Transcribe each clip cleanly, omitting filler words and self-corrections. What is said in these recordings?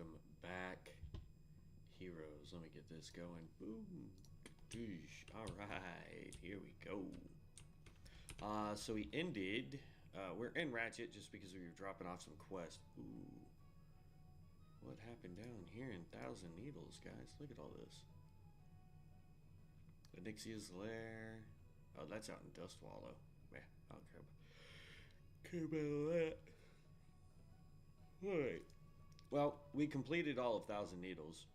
welcome back, heroes. Let me get this going. Boom. Alright, here we go. So we ended, we're in Ratchet just because we were dropping off some quests. Ooh. What happened down here in Thousand Needles, guys? Look at all this. Onyxia's Lair. Oh, that's out in Dust Wallow. Yeah, I don't care about that. Alright. Well, we completed all of Thousand Needles.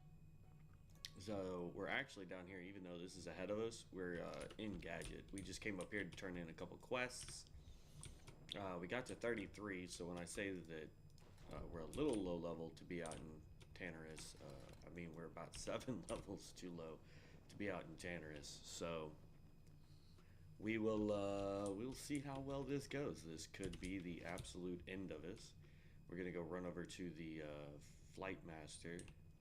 So we're actually down here, even though this is ahead of us, we're in Gadget. We just came up here to turn in a couple quests. We got to 33, so when I say that we're a little low level to be out in Tannerus, I mean we're about 7 levels too low to be out in Tannerus. So we'll see how well this goes. This could be the absolute end of us. We're gonna go run over to the Flight Master.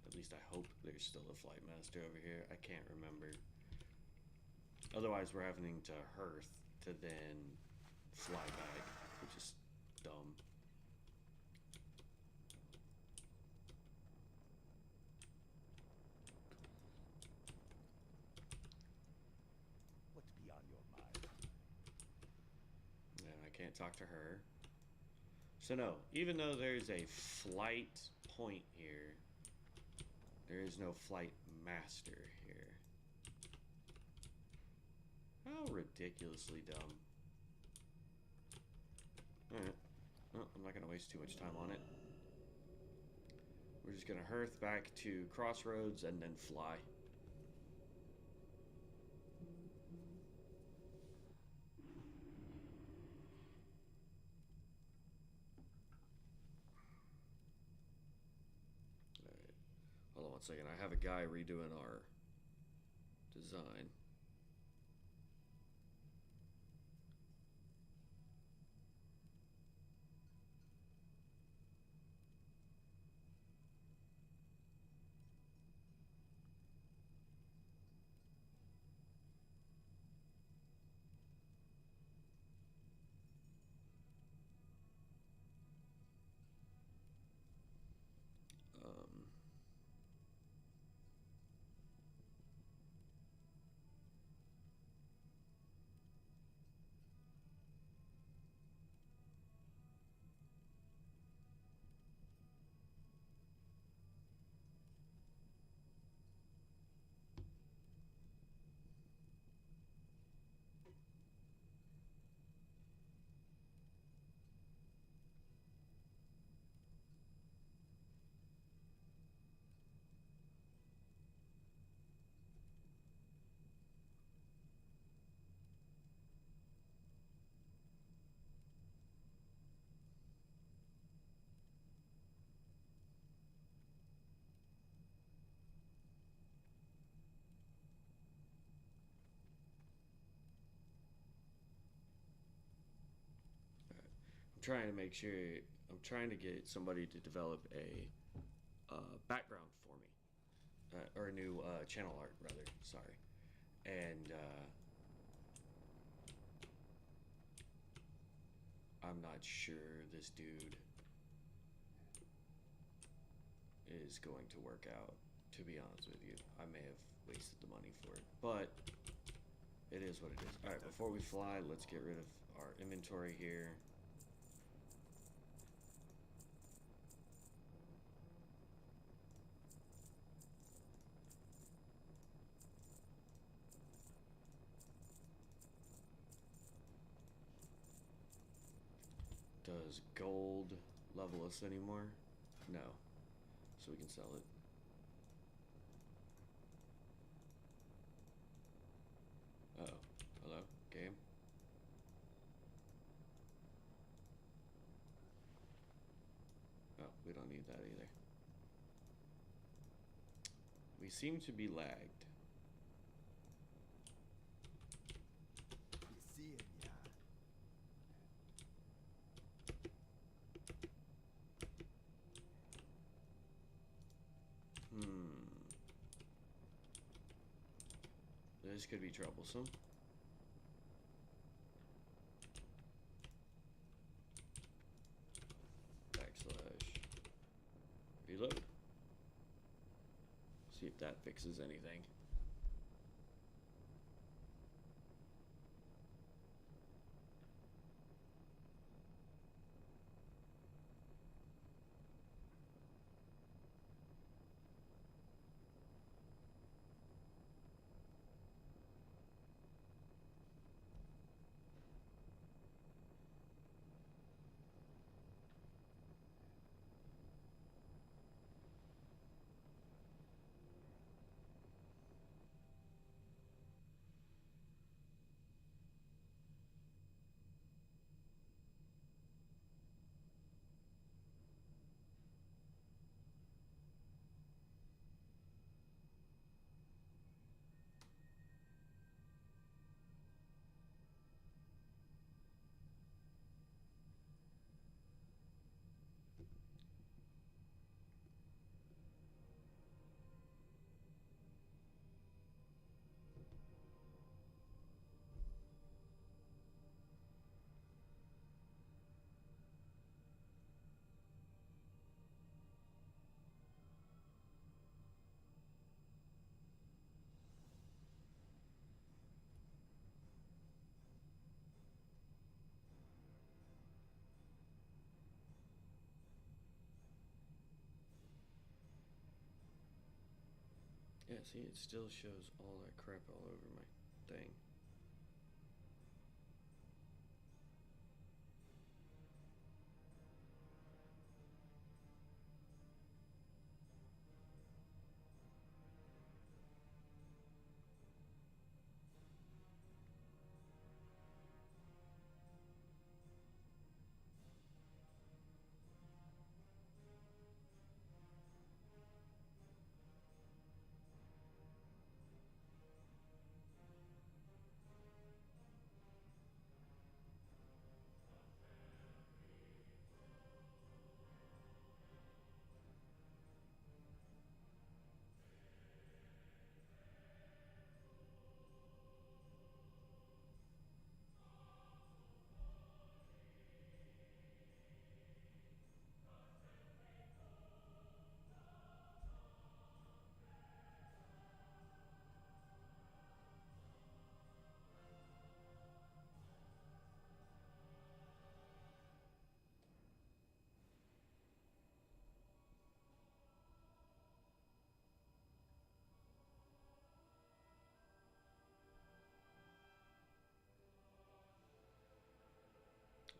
At least I hope there's still a Flight Master over here. I can't remember. Otherwise, we're having to hearth to then fly back, which is dumb. What's beyond your mind? And I can't talk to her. So no, even though there's a flight point here, there is no Flight Master here. How ridiculously dumb. Alright. Well, I'm not going to waste too much time on it. We're just going to hearth back to Crossroads and then fly. Alright. Hold on one second. I have a guy redoing our design. I'm trying to get somebody to develop a background for me, or a new channel art rather. Sorry, and I'm not sure this dude is going to work out. To be honest with you, I may have wasted the money for it, but it is what it is. All right, before we fly, let's get rid of our inventory here. Does gold level us anymore? No. So we can sell it. Uh-oh. Hello? Game? Oh, we don't need that either. We seem to be lagged. You see it, yeah. This could be troublesome. Backslash. Reload. See if that fixes anything. Yeah, see, it still shows all that crap all over my thing.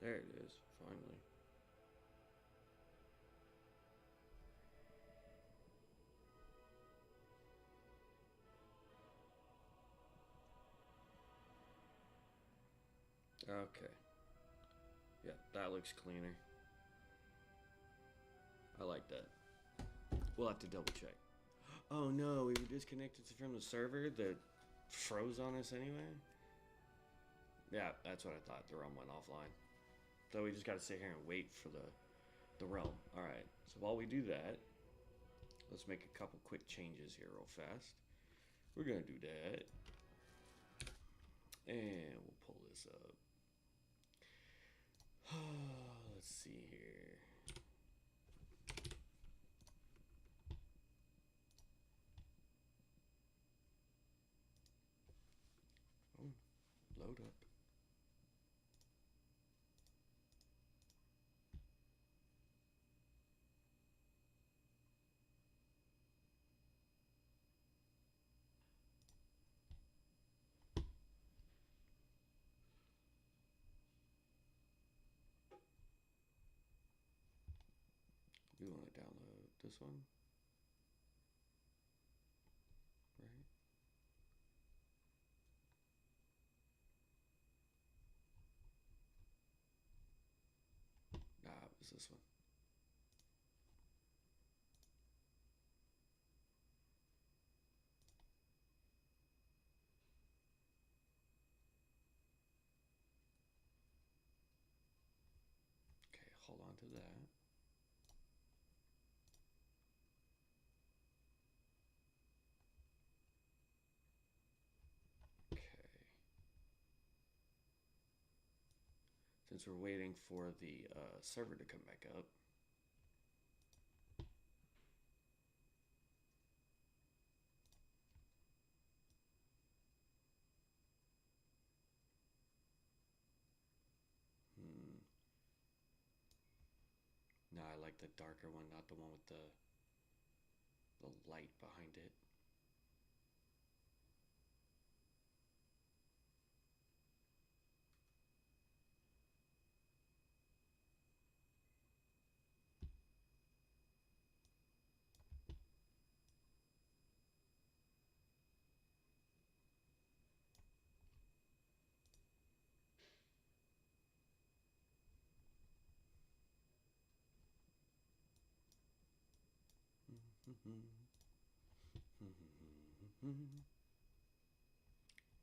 There it is, finally. Okay. Yeah, that looks cleaner. I like that. We'll have to double check. Oh no, we were disconnected from the server that froze on us anyway? Yeah, that's what I thought. The realm went offline. So we just gotta sit here and wait for the realm. Alright, so while we do that, let's make a couple quick changes here real fast. We're gonna do that. And we'll pull this up. Let's see here. Oh, load up. We want to download this one, right? Nah, it was this one. Okay, hold on to that. Okay. Since we're waiting for the server to come back up, like the darker one, not the one with the light behind it.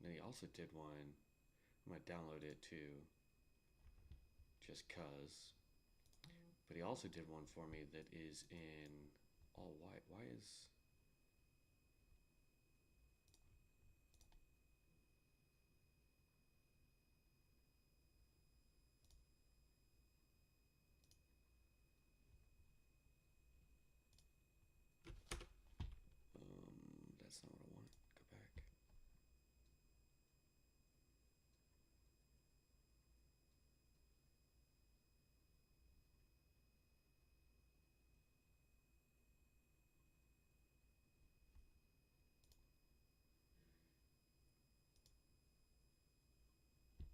Then he also did one. I'm gonna download it too, just cause. But he also did one for me that is in all white. Why is that's not what I want. Go back.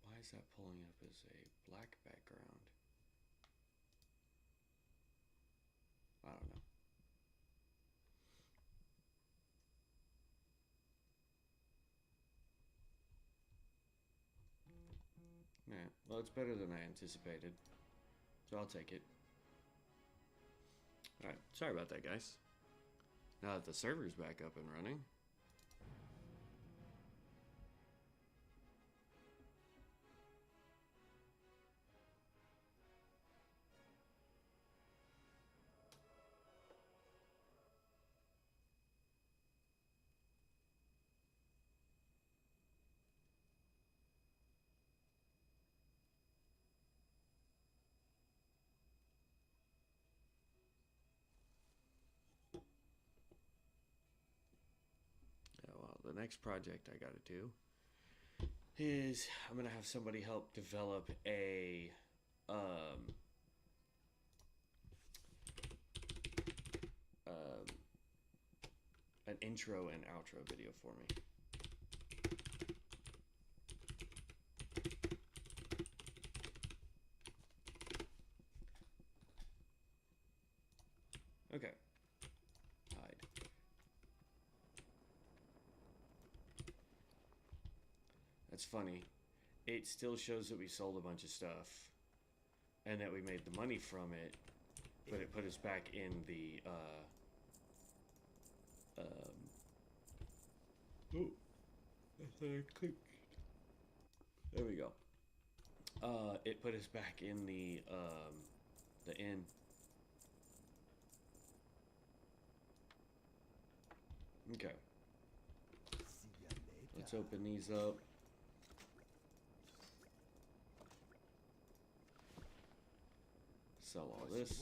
Why is that pulling up as a black background? I don't know. Yeah, well, it's better than I anticipated, so I'll take it. Alright, sorry about that, guys. Now that the server's back up and running. Yeah, well, the next project I gotta do is I'm gonna have somebody help develop um, an intro and outro video for me. Okay. Hide. That's funny. It still shows that we sold a bunch of stuff and that we made the money from it, but it put us back in the oh, I thought I clicked. There we go. It put us back in the inn. Okay. Let's open these up. Sell all this.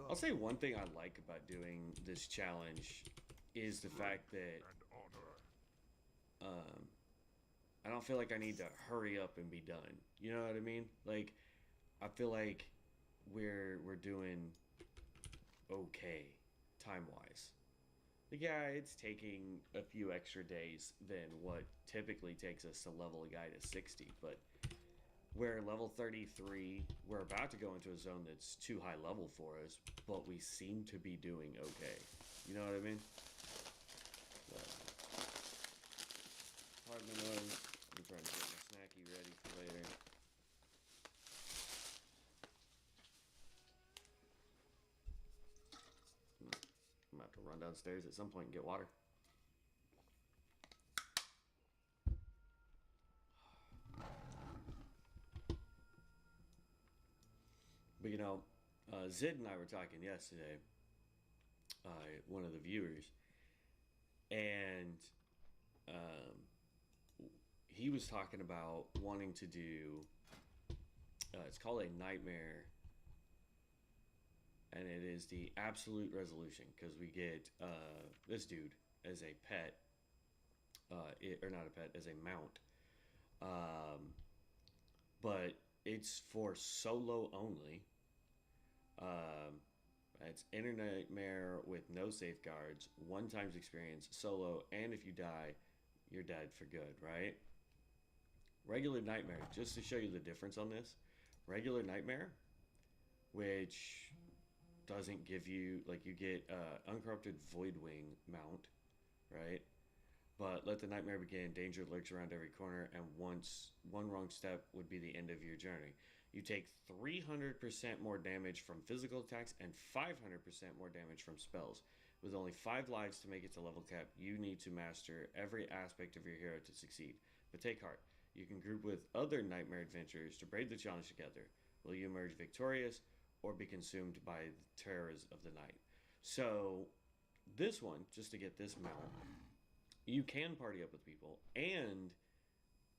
I'll say one thing I like about doing this challenge is the fact that I don't feel like I need to hurry up and be done. You know what I mean? Like, I feel like we're doing okay time-wise. Like, yeah, it's taking a few extra days than what typically takes us to level a guy to 60, but we're level 33. We're about to go into a zone that's too high level for us, but we seem to be doing okay. You know what I mean? Pardon the noise. I'm trying to get my snacky ready for later. I'm about to run downstairs at some point and get water. But you know, Zid and I were talking yesterday, one of the viewers, and he was talking about wanting to do, it's called a nightmare, and it is the absolute resolution, because we get this dude as a pet, or not a pet, as a mount. Um, but it's for solo only. Um, it's Inner Nightmare with no safeguards, one times experience, solo, and if you die, you're dead for good, right? Regular Nightmare, just to show you the difference on this. Regular Nightmare, which doesn't give you, like, you get Uncorrupted Voidwing mount, right? But let the nightmare begin. Danger lurks around every corner, and once one wrong step would be the end of your journey. You take 300% more damage from physical attacks and 500% more damage from spells. With only 5 lives to make it to level cap, you need to master every aspect of your hero to succeed. But take heart. You can group with other nightmare adventurers to brave the challenge together. Will you emerge victorious or be consumed by the terrors of the night? So, this one, just to get this mount, you can party up with people and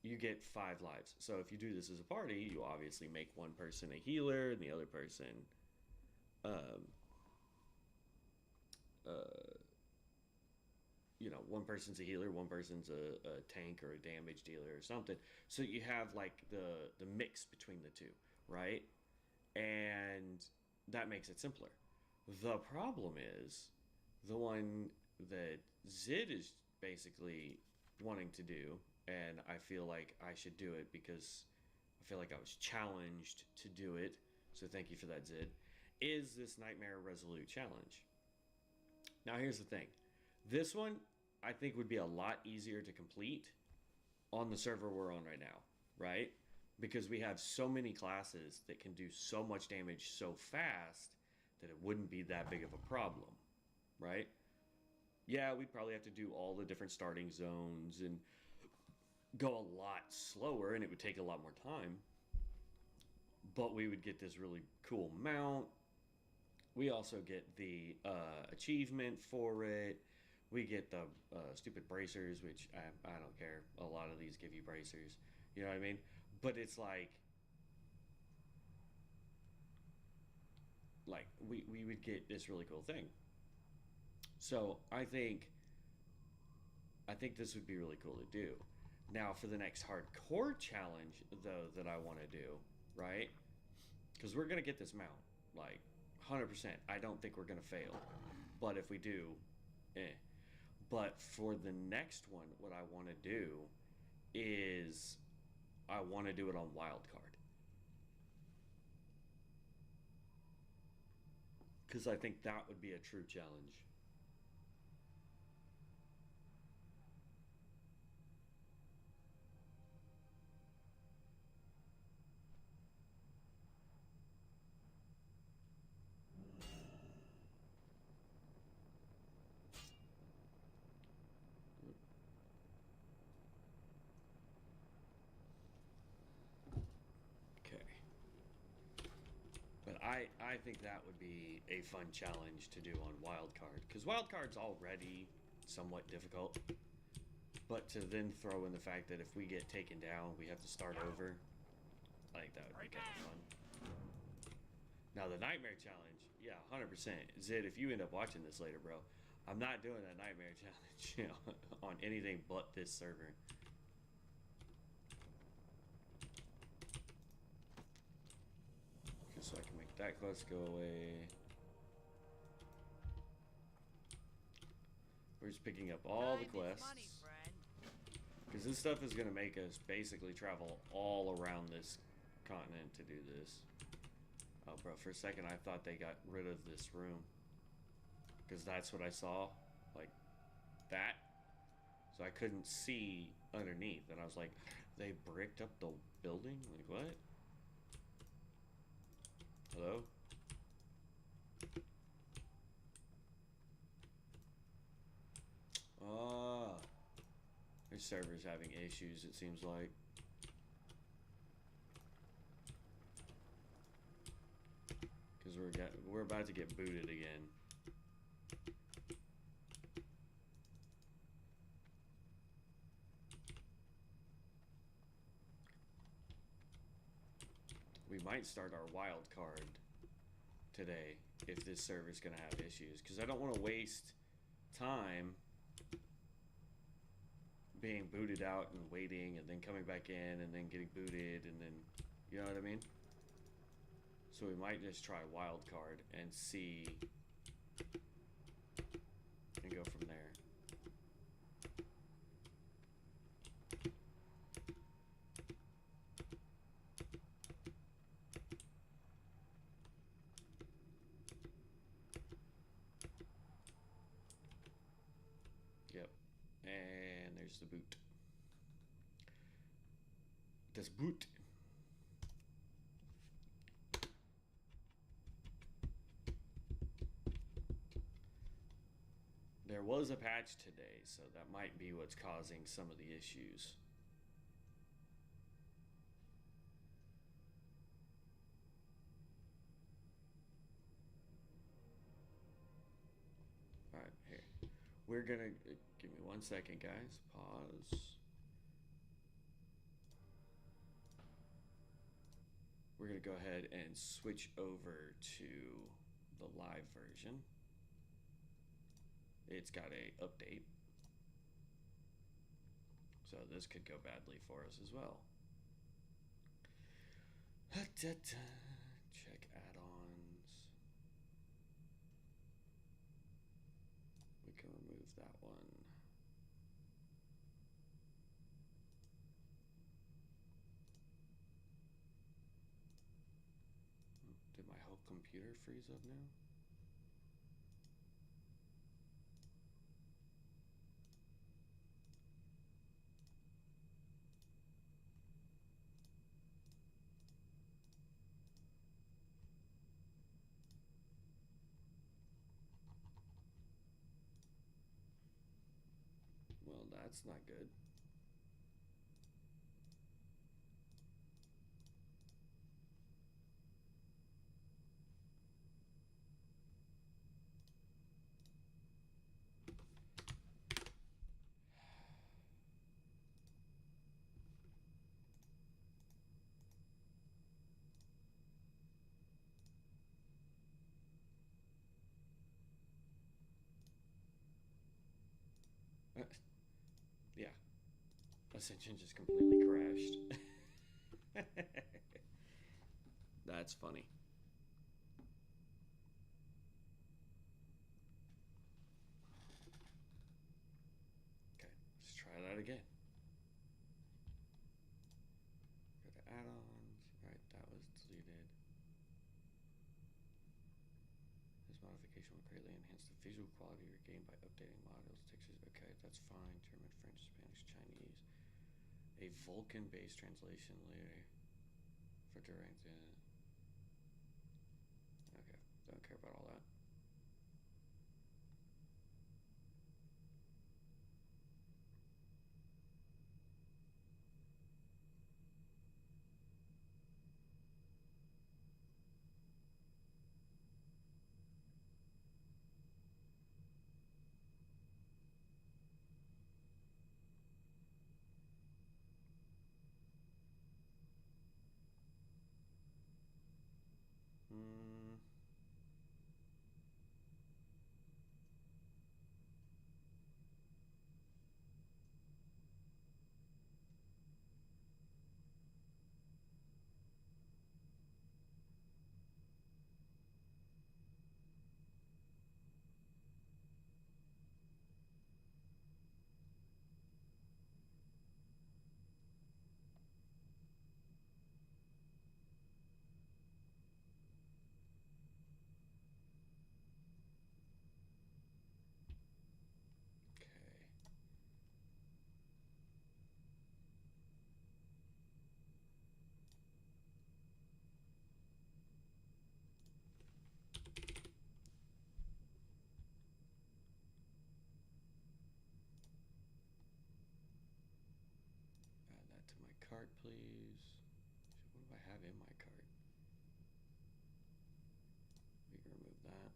you get 5 lives. So if you do this as a party, you obviously make one person a healer and the other person um, one person's a healer, one person's a tank or a damage dealer or something. So you have like the mix between the two, right? And that makes it simpler. The problem is the one that Zid is basically wanting to do, and I feel like I should do it because I feel like I was challenged to do it. So thank you for that, Zid. Is this Nightmare Resolute challenge? Now here's the thing. This one I think would be a lot easier to complete on the server we're on right now, right? Because we have so many classes that can do so much damage so fast that it wouldn't be that big of a problem, right? Yeah, we'd probably have to do all the different starting zones and go a lot slower, and it would take a lot more time. But we would get this really cool mount. We also get the achievement for it. We get the stupid bracers, which I don't care. A lot of these give you bracers. You know what I mean? But it's like we would get this really cool thing. So I think this would be really cool to do. Now for the next hardcore challenge though that I want to do, right? Because we're gonna get this mount, like 100%. I don't think we're gonna fail, but if we do, But for the next one, what I want to do is I want to do it on Wildcard. Because I think that would be a true challenge. I think that would be a fun challenge to do on Wildcard. Because Wildcard's already somewhat difficult. But to then throw in the fact that if we get taken down, we have to start over. I think that would be kind of fun. Now the Nightmare Challenge, yeah, 100%. Zid, if you end up watching this later, bro, I'm not doing that Nightmare Challenge on anything but this server. So I can make that quest go away. We're just picking up all the quests. Because this stuff is going to make us basically travel all around this continent to do this. Oh, bro, for a second I thought they got rid of this room. Because that's what I saw. Like, that. So I couldn't see underneath. And I was like, they bricked up the building? Like, what? Hello? Ah. Their server's having issues, it seems like. Because we're about to get booted again. We might start our wild card today if this server's gonna have issues, because I don't want to waste time being booted out and waiting and then coming back in and then getting booted and then, you know what I mean? So we might just try Wildcard and see and go from there. Yep. And there's the boot. Das Boot. There was a patch today, so that might be what's causing some of the issues. Alright, here. We're gonna... give me 1 second, guys. Pause. We're gonna go ahead and switch over to the live version. It's got a update. So this could go badly for us as well. Check add-ons. We can remove that one. Did my whole computer freeze up now? Well, that's not good. Yeah. Ascension just completely crashed. That's funny. Okay, let's try that again. Go to add-ons. Right, that was deleted. This modification will greatly enhance the visual quality regained by updating models, textures. Okay, that's fine. German, French, Spanish, Chinese. A Vulcan-based translation later for direct. Okay, don't care about all that. Add that to my cart, please. What do I have in my cart? We can remove that.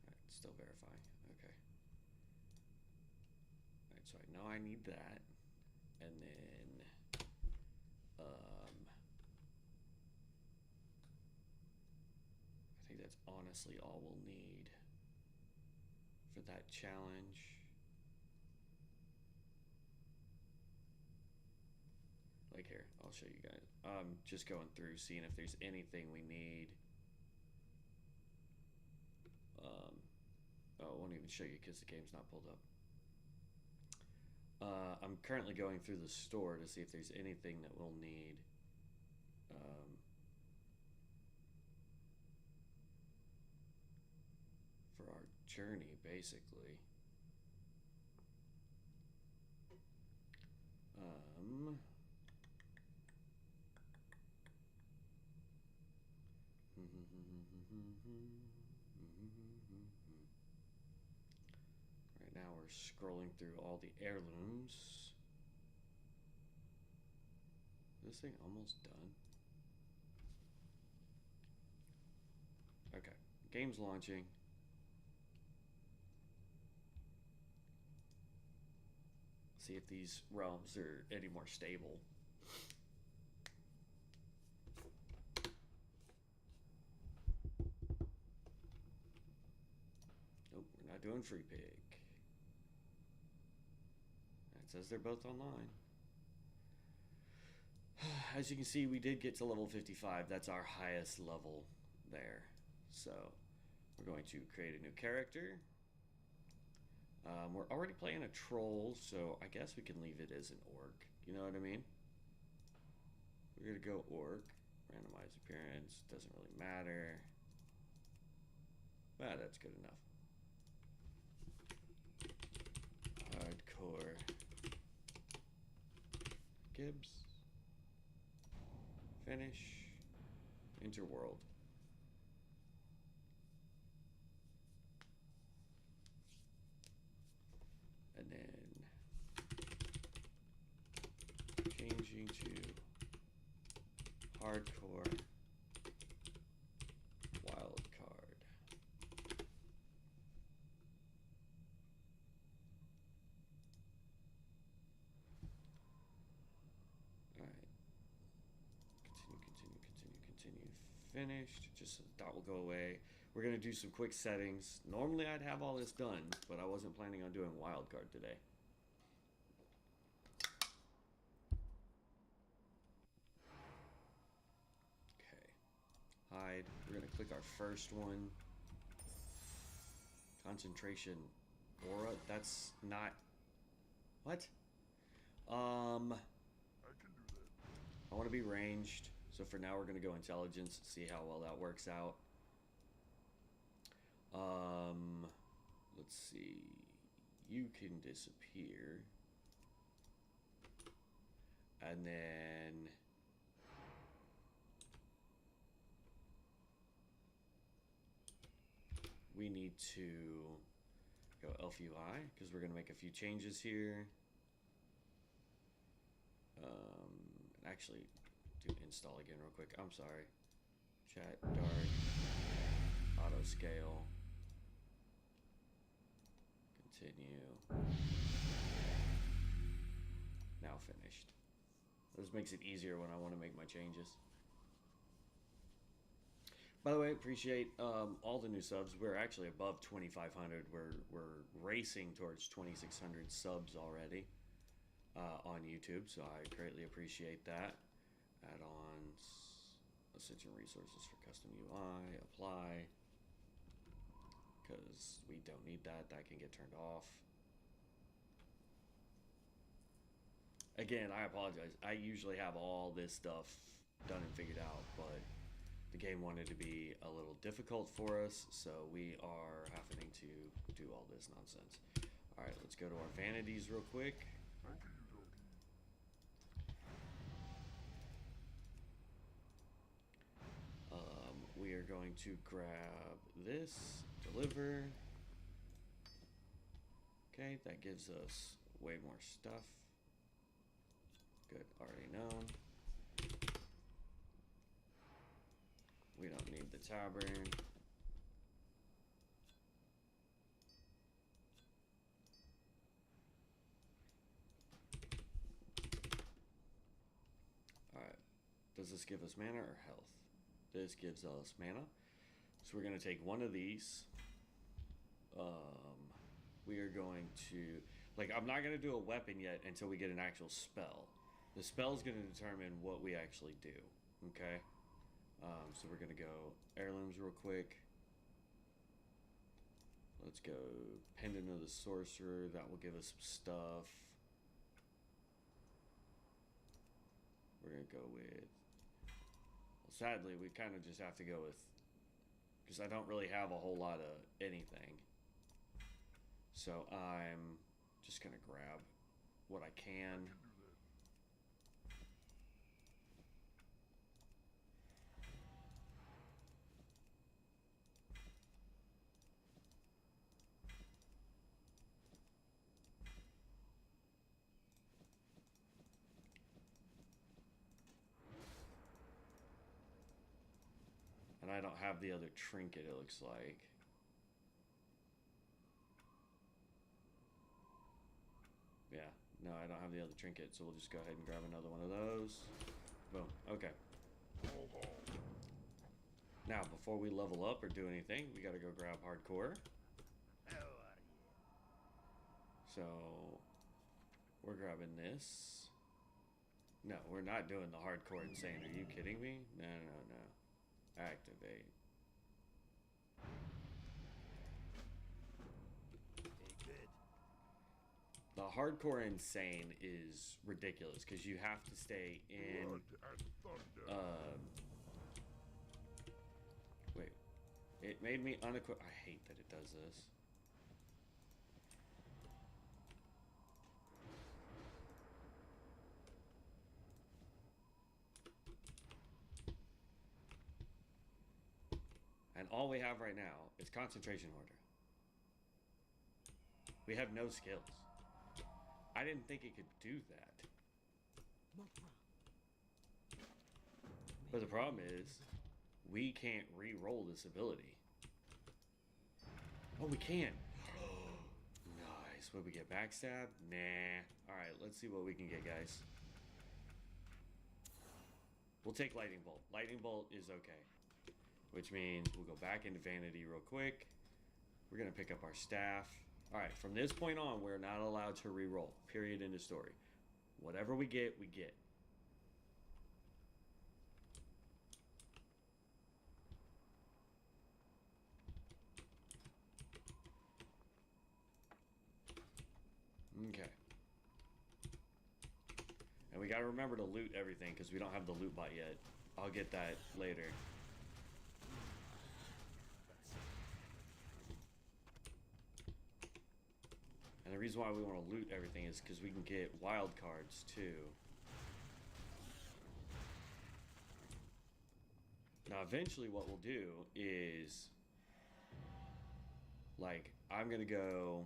Alright, still verifying. Okay. Alright, so I know I need that. And then I think that's honestly all we'll need for that challenge. Like here, I'll show you guys. Just going through, seeing if there's anything we need. Oh, I won't even show you because the game's not pulled up. I'm currently going through the store to see if there's anything that we'll need. For our journey, basically. Right now we're scrolling through all the heirlooms. Is this thing almost done? Okay, game's launching. See if these realms are any more stable. Nope, we're not doing free pick. It says they're both online. As you can see, we did get to level 55. That's our highest level there. So we're going to create a new character. We're already playing a troll, so I guess we can leave it as an orc. You know what I mean? We're gonna go orc. Randomized appearance. Doesn't really matter. But that's good enough. Hardcore. Gibbs. Finish. Interworld. And then changing to hardcore wildcard. All right. Continue. Finished. Just so the dot will go away. We're going to do some quick settings. Normally I'd have all this done, but I wasn't planning on doing wildcard today. Okay. Hide. We're going to click our first one. Concentration aura. That's not... What? I can do that. I want to be ranged. So for now we're going to go intelligence, see how well that works out. Let's see. You can disappear. And then we need to go LFUI because we're going to make a few changes here. Actually, do install again real quick. I'm sorry. Chat, dark, auto scale. Continue. Now finished. This makes it easier when I want to make my changes. By the way, appreciate all the new subs. We're actually above 2,500. We're racing towards 2,600 subs already on YouTube, so I greatly appreciate that. Add-ons, Ascension resources for custom UI, apply, because we don't need that. That can get turned off. Again, I apologize. I usually have all this stuff done and figured out, but the game wanted to be a little difficult for us, so we are having to do all this nonsense. All right, let's go to our vanities real quick. We are going to grab this, deliver. Okay, that gives us way more stuff. Good, already known. We don't need the tavern. Does this give us mana or health? This gives us mana. So we're going to take one of these. We are going to... Like, I'm not going to do a weapon yet until we get an actual spell. The spell is going to determine what we actually do. Okay? So we're going to go heirlooms real quick. Let's go Pendant of the Sorcerer. That will give us some stuff. We're going to go with... Well, sadly, we kind of just have to go with... Because I don't really have a whole lot of anything. So I'm just going to grab what I can. And I don't have the other trinket, it looks like. Yeah, no, I don't have the other trinket, so we'll just go ahead and grab another one of those. Boom, okay. Now, before we level up or do anything, we gotta go grab hardcore. So, we're grabbing this. No, we're not doing the hardcore insane. Are you kidding me? No, no, no. Activate. The hardcore insane is ridiculous because you have to stay in. Wait, it made me unequipped. I hate that it does this. And all we have right now is concentration order. We have no skills. I didn't think it could do that. But the problem is, we can't re-roll this ability. Oh, we can. Nice. What we get? Backstab? Nah. Alright, let's see what we can get, guys. We'll take Lightning Bolt. Lightning Bolt is okay. Which means we'll go back into Vanity real quick. We're going to pick up our staff. Alright, from this point on, we're not allowed to re-roll. Period, end of story. Whatever we get, we get. Okay. And we got to remember to loot everything because we don't have the loot bot yet. I'll get that later. And the reason why we want to loot everything is because we can get wild cards too. Now eventually what we'll do is, like, I'm going to go,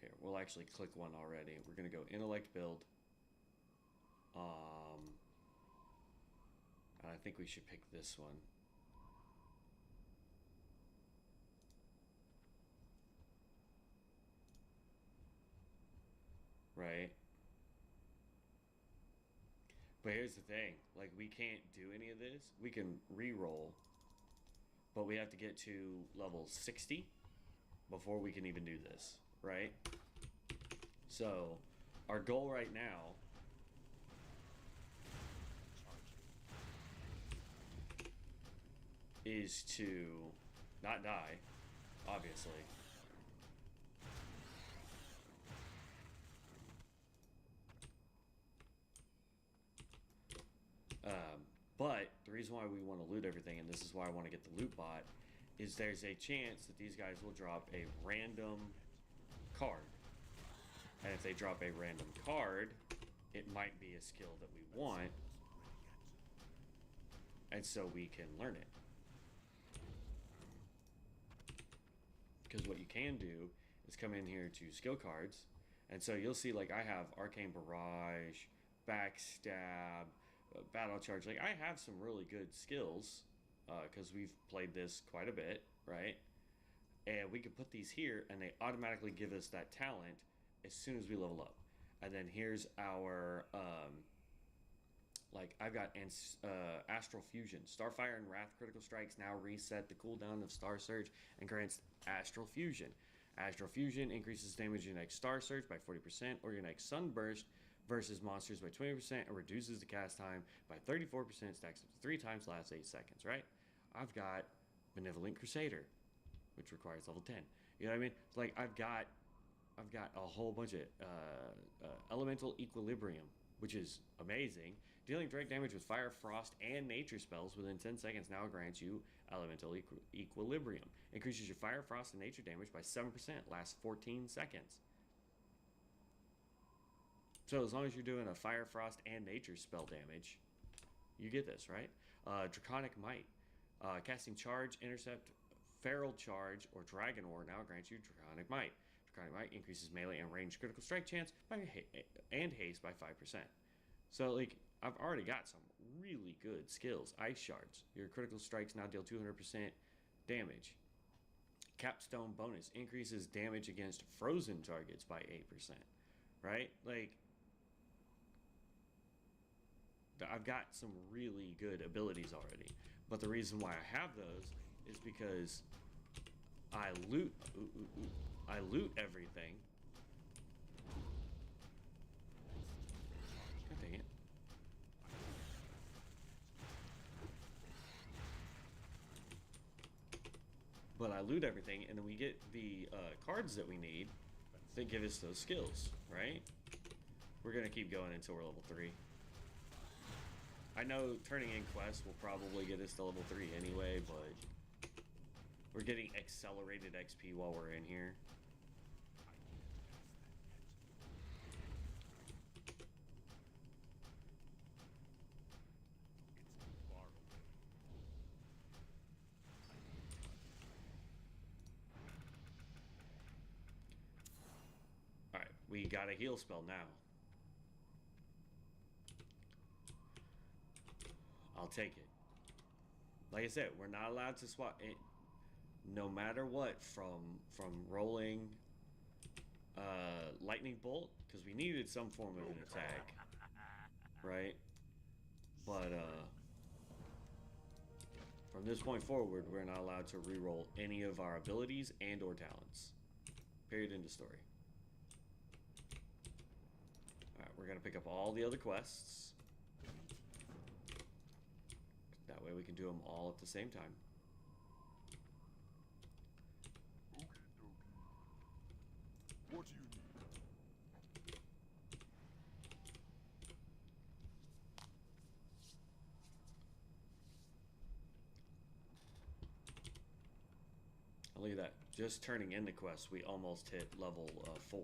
here, we'll actually click one already. We're going to go intellect build. And I think we should pick this one. Right? But here's the thing, like, we can't do any of this. We can re-roll, but we have to get to level 60 before we can even do this, right? So, our goal right now is to not die, obviously. But the reason why we want to loot everything, and this is why I want to get the loot bot, is there's a chance that these guys will drop a random card. And if they drop a random card, it might be a skill that we want. And so we can learn it. Because what you can do is come in here to skill cards. And so you'll see, like, I have Arcane Barrage, Backstab, Battle Charge. Like, I have some really good skills because we've played this quite a bit, right? And we can put these here and they automatically give us that talent as soon as we level up. And then here's our like I've got Astral Fusion. Starfire and Wrath critical strikes now reset the cooldown of Star Surge and grants Astral Fusion. Astral Fusion increases damage of your next Star Surge by 40% or your next Sunburst versus monsters by 20% and reduces the cast time by 34%, stacks up to 3 times, lasts 8 seconds, right? I've got Benevolent Crusader, which requires level 10. You know what I mean? It's like I've got a whole bunch of Elemental Equilibrium, which is amazing. Dealing direct damage with Fire, Frost, and Nature spells within 10 seconds now grants you Elemental Equilibrium. Increases your Fire, Frost, and Nature damage by 7%, lasts 14 seconds. So as long as you're doing a Fire, Frost, and Nature spell damage, you get this, right? Draconic Might. Casting Charge, Intercept, Feral Charge, or Dragon Ore now grants you Draconic Might. Draconic Might increases melee and range critical strike chance and haste by 5%. So, like, I've already got some really good skills. Ice Shards. Your critical strikes now deal 200% damage. Capstone bonus increases damage against frozen targets by 8%. Right? Like, I've got some really good abilities already. But the reason why I have those is because I loot everything. God dang it. But I loot everything, and then we get the cards that we need that give us those skills, right? We're going to keep going until we're level 3. I know turning in quests will probably get us to level 3 anyway, but we're getting accelerated XP while we're in here. Alright, we got a heal spell now. I'll take it. Like I said, we're not allowed to swap it, no matter what, from rolling lightning bolt, because we needed some form of an attack, right? But from this point forward, we're not allowed to reroll any of our abilities and or talents. Period. End of story. All right, we're gonna pick up all the other quests. That way we can do them all at the same time. Okie dokie. What do you need? Oh, look at that. Just turning in the quest, we almost hit level 4.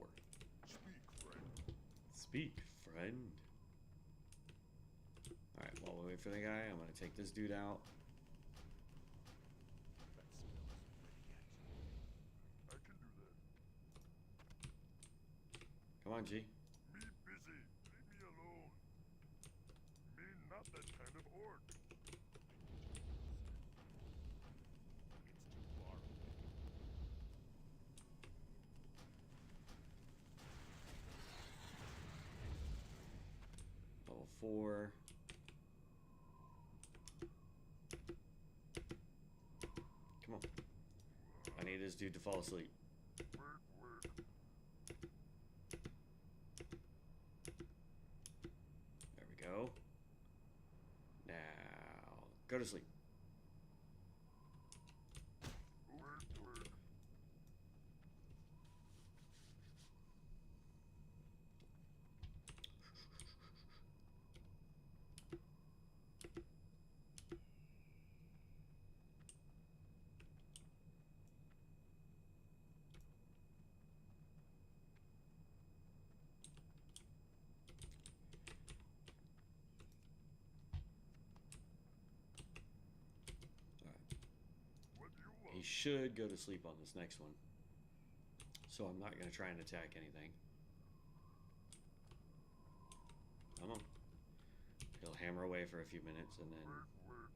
Speak, friend. Speak, friend. Alright, while we wait for the guy, I'm gonna take this dude out. I can do that. Come on, G. Me busy. Leave me alone. Me not that kind of orc. It's too far away. Level 4. Come on. I need this dude to fall asleep. Work. There we go. Now, go to sleep. Work. What do you want? He should go to sleep on this next one. So I'm not going to try and attack anything. Come on. He'll hammer away for a few minutes and then... Work.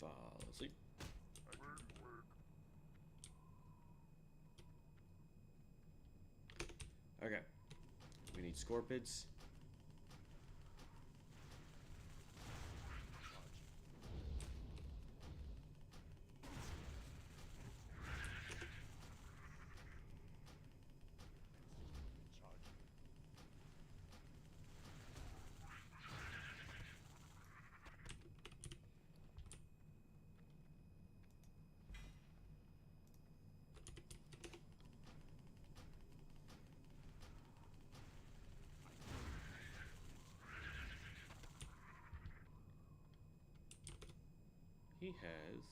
fall asleep. Work. need scorpids. He has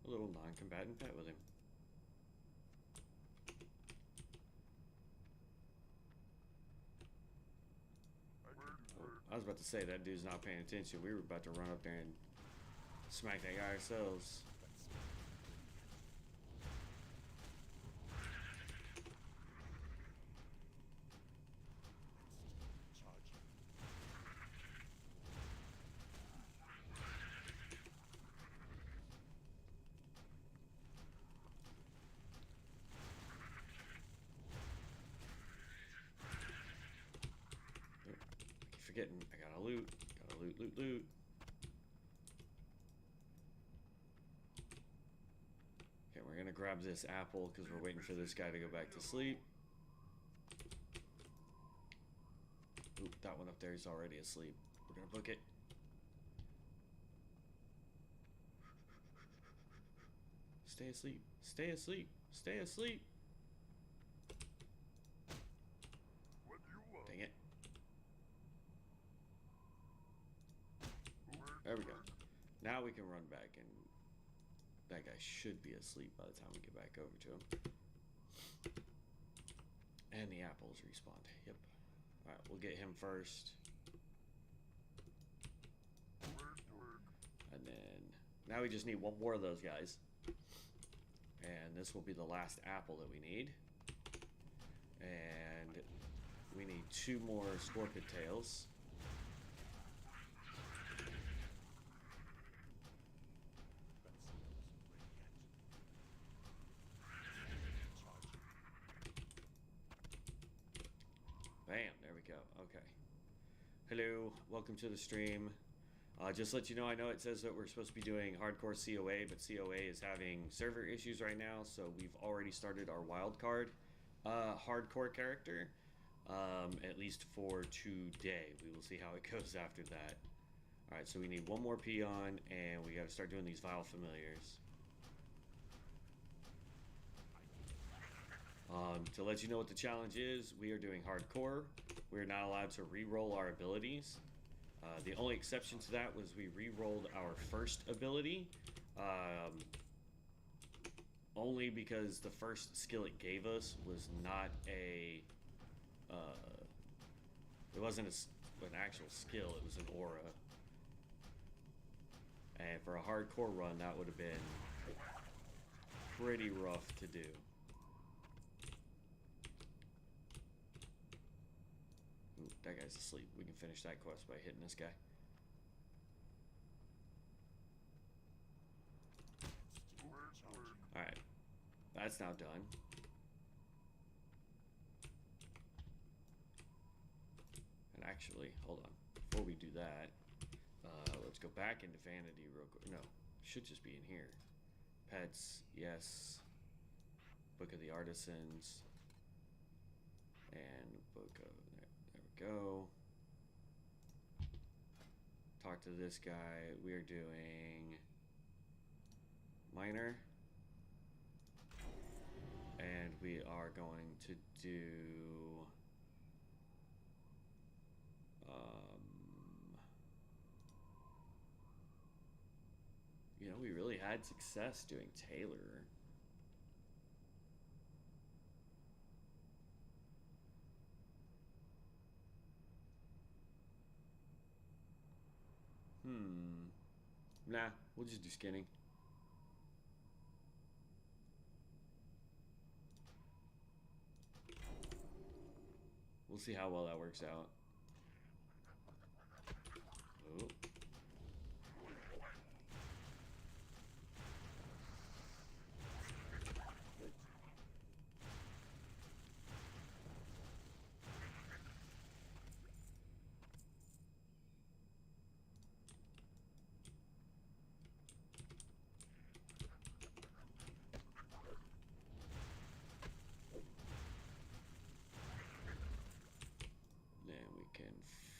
a little non-combatant pet with him. I was about to say, that dude's not paying attention. We were about to run up there and smack that guy ourselves. Forgetting, I gotta loot, loot. Okay, we're gonna grab this apple because we're waiting for this guy to go back to sleep. Oop, that one up there is already asleep. We're gonna book it. Stay asleep, stay asleep, stay asleep. Dang it. There we go. Now we can run back, and that guy should be asleep by the time we get back over to him. And the apples respawned. Yep. Alright, we'll get him first. And then, now we just need one more of those guys. And this will be the last apple that we need. And we need 2 more scorpion tails. Bam, there we go. Okay. Hello, welcome to the stream. Just to let you know, I know it says that we're supposed to be doing hardcore COA, but COA is having server issues right now, so we've already started our Wildcard hardcore character, at least for today. We will see how it goes after that. Alright, so we need 1 more peon, and we gotta start doing these vile familiars. To let you know what the challenge is, we are doing hardcore. We are not allowed to re-roll our abilities. The only exception to that was we re-rolled our first ability, only because the first skill it gave us was not a, it wasn't an actual skill, it was an aura. And for a hardcore run, that would have been pretty rough to do. Ooh, that guy's asleep. We can finish that quest by hitting this guy. Alright. That's now done. And actually, hold on. Before we do that, let's go back into Vanity real quick. No, should just be in here. Pets, yes. Book of the Artisans. And Book of... There we go. Talk to this guy. We are doing... Miner. And we are going to do... you know, we really had success doing Taylor. Nah, we'll just do skinning. We'll see how well that works out. Oh.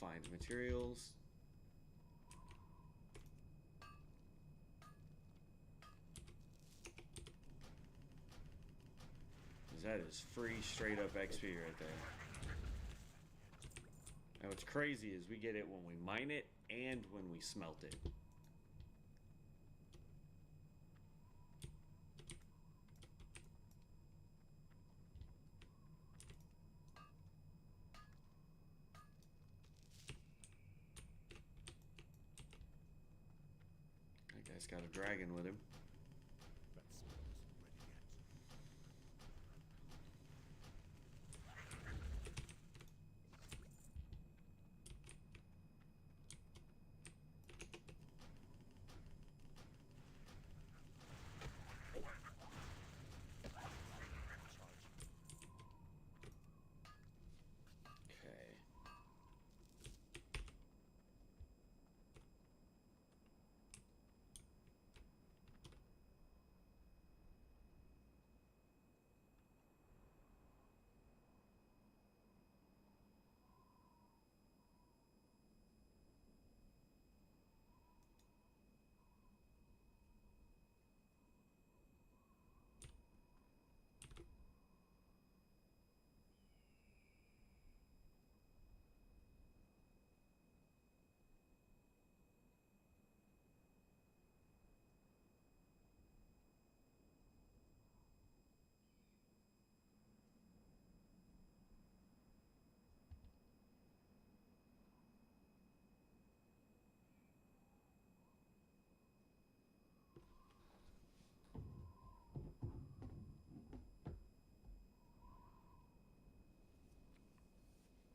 find materials. That is free, straight up XP right there. Now what's crazy is we get it when we mine it and when we smelt it. That guy's got a dragon with him.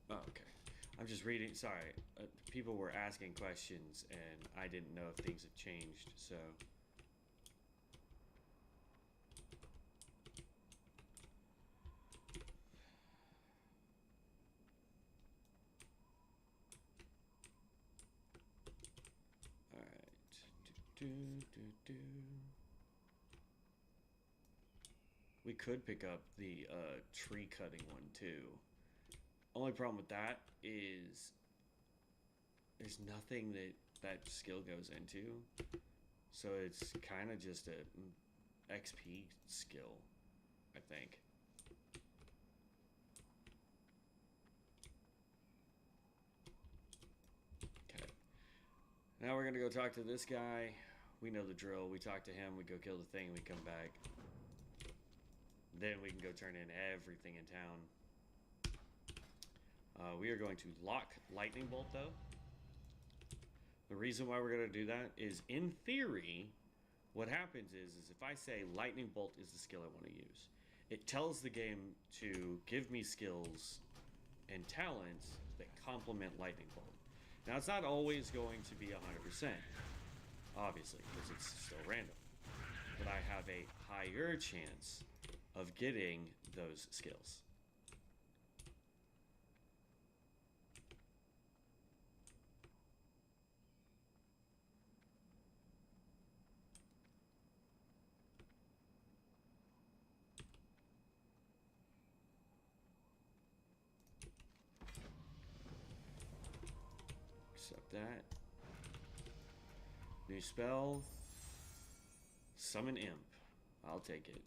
Oh, okay. I'm just reading. Sorry. People were asking questions, and I didn't know if things have changed, so. Alright. We could pick up the tree cutting one, too. Only problem with that is there's nothing that skill goes into, so it's kind of just a XP skill, I think. Okay, now we're gonna go talk to this guy. We know the drill. We talk to him, we go kill the thing, we come back, then we can go turn in everything in town. We are going to lock Lightning Bolt, though. The reason why we're going to do that is, in theory, what happens is if I say Lightning Bolt is the skill I want to use, it tells the game to give me skills and talents that complement Lightning Bolt. Now, it's not always going to be 100%, obviously, because it's still random. But I have a higher chance of getting those skills. That new spell, summon imp. I'll take it.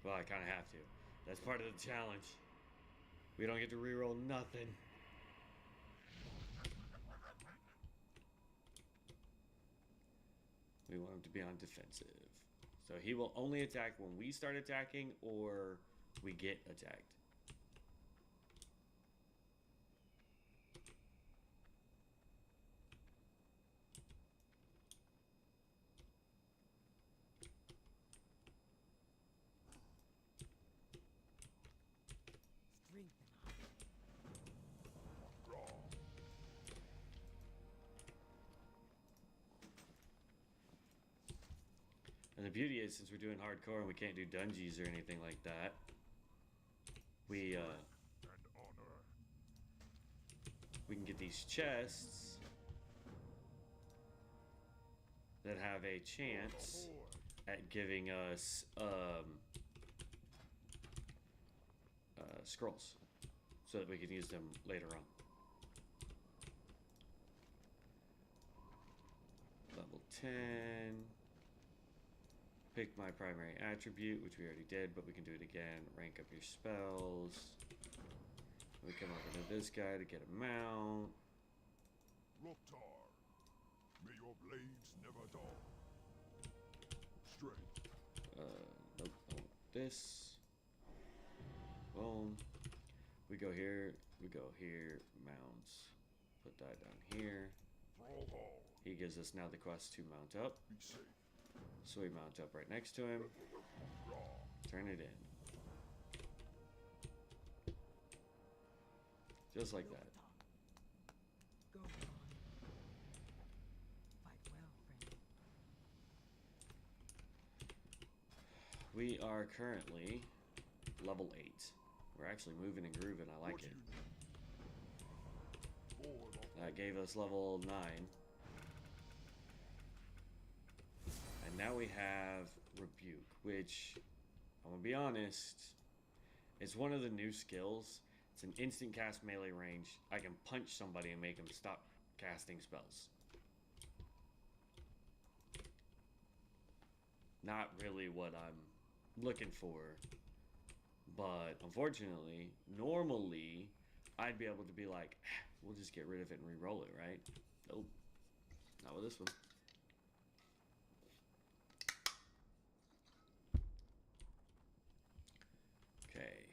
Well, I kind of have to. That's part of the challenge. We don't get to reroll nothing. We want him to be on defensive, so he will only attack when we start attacking or we get attacked. And the beauty is, since we're doing hardcore and we can't do dungeons or anything like that, we can get these chests that have a chance at giving us scrolls. so that we can use them later on. Level 10. Pick my primary attribute, which we already did, but we can do it again. Rank up your spells. We come up into this guy to get a mount. Roktar, may your blades never dull. Strength. Nope, I want this. Boom. We go here, mounts. Put that down here. Thrall. He gives us now the quest to mount up. Be safe. So we mount up right next to him. Turn it in. Just like that. Go on. Fight well, friend. We are currently level 8. We're actually moving and grooving. I like it. That gave us level 9. And now we have Rebuke, which, I'm gonna be honest, it's one of the new skills. It's an instant cast melee range. I can punch somebody and make them stop casting spells. Not really what I'm looking for, but unfortunately, normally, I'd be able to be like, we'll just get rid of it and re-roll it, right? Nope. Not with this one. Okay.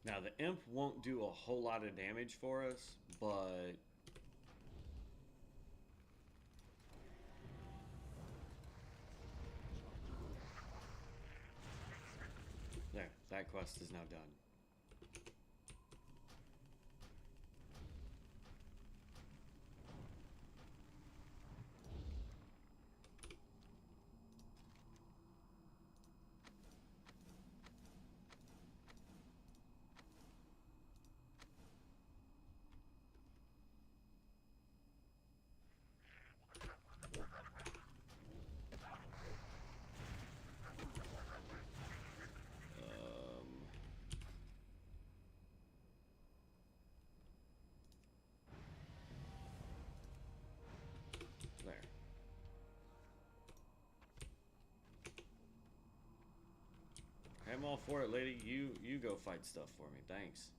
Now the imp won't do a whole lot of damage for us, but there, that quest is now done. There. I'm all for it, lady. You go fight stuff for me. Thanks.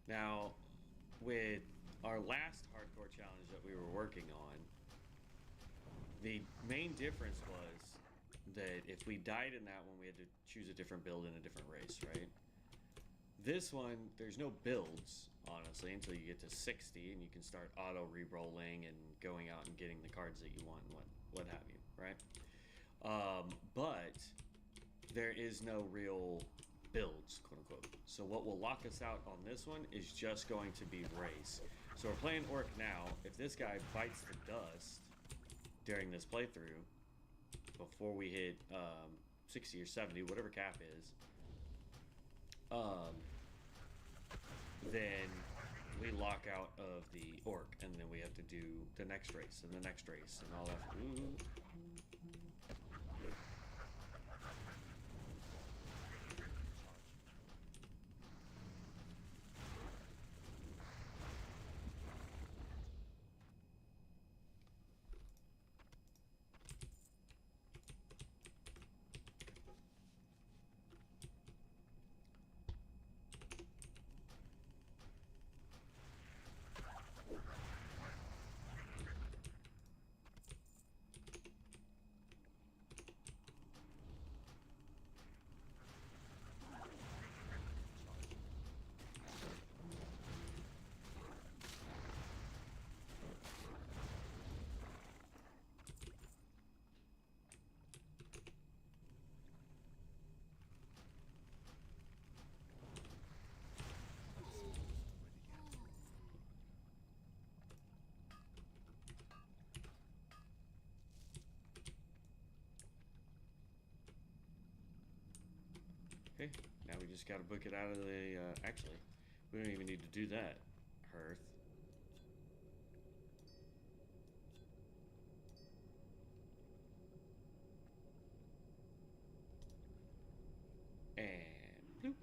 Now, with our last hardcore challenge that we were working on, the main difference was that if we died in that one, we had to choose a different build and a different race, right? This one, there's no builds, honestly, until you get to 60, and you can start auto-re-rolling and going out and getting the cards that you want and what have you, right? But there is no real builds, quote unquote. So what will lock us out on this one is just going to be race. So we're playing Orc now. If this guy bites the dust during this playthrough, before we hit 60 or 70, whatever cap is, then we lock out of the Orc, and then we have to do the next race and the next race and all that. Ooh. Okay, now we just gotta book it out of the, actually, we don't even need to do that, Hearth. And bloop.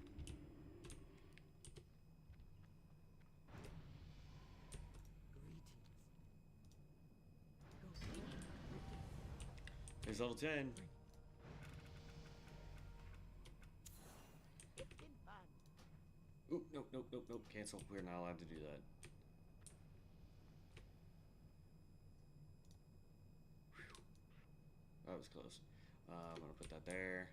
There's level 10. Oop, nope, nope, nope, nope. Cancel. We're not allowed to do that. Whew. That was close. I'm gonna put that there.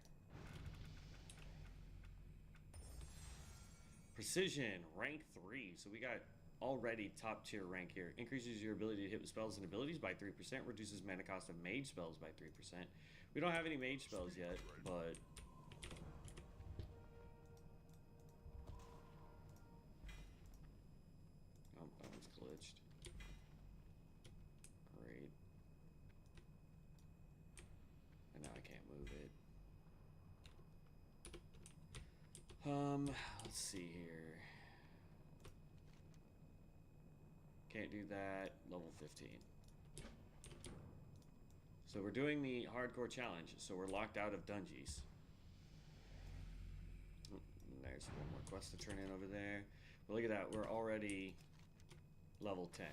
Precision, rank 3. So we got already top tier rank here. Increases your ability to hit with spells and abilities by 3%. Reduces mana cost of mage spells by 3%. We don't have any mage spells yet, but... Oh, that was glitched. Great. And now I can't move it. Let's see here. Can't do that. Level 15. So we're doing the hardcore challenge, so we're locked out of dungeons. There's one more quest to turn in over there. But look at that, we're already level 10.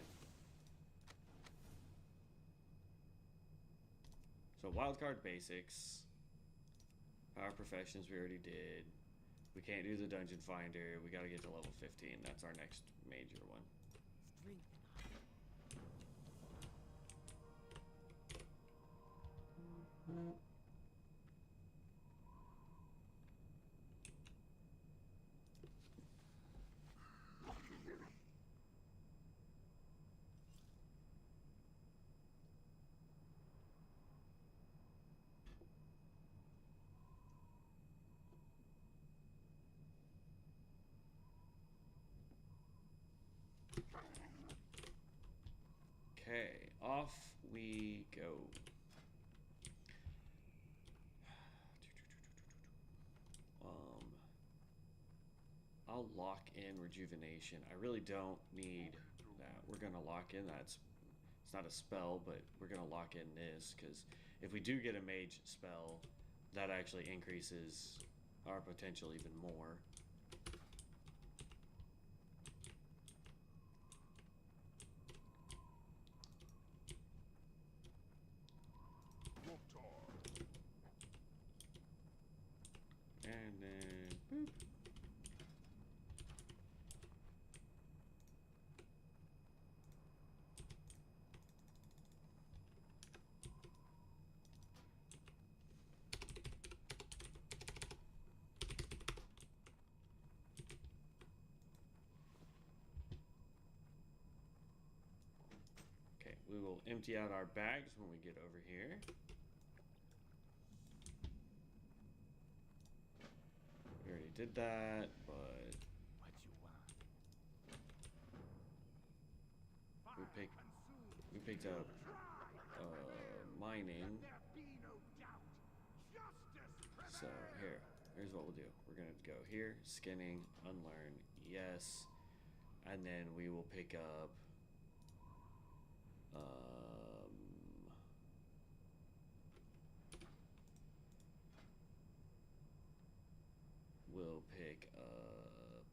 So wildcard basics. Power professions we already did. We can't do the dungeon finder. We gotta get to level 15. That's our next major one. Okay, off we go. I'll lock in rejuvenation. I really don't need that. We're gonna lock in that. It's not a spell, but we're gonna lock in this because if we do get a mage spell, that actually increases our potential even more. And then boop. Okay, we will empty out our bags when we get over here. We already did that, but What you want? we picked up mining. So here's what we'll do. We're gonna go here, skinning, unlearn, yes, and then we will pick up we'll pick up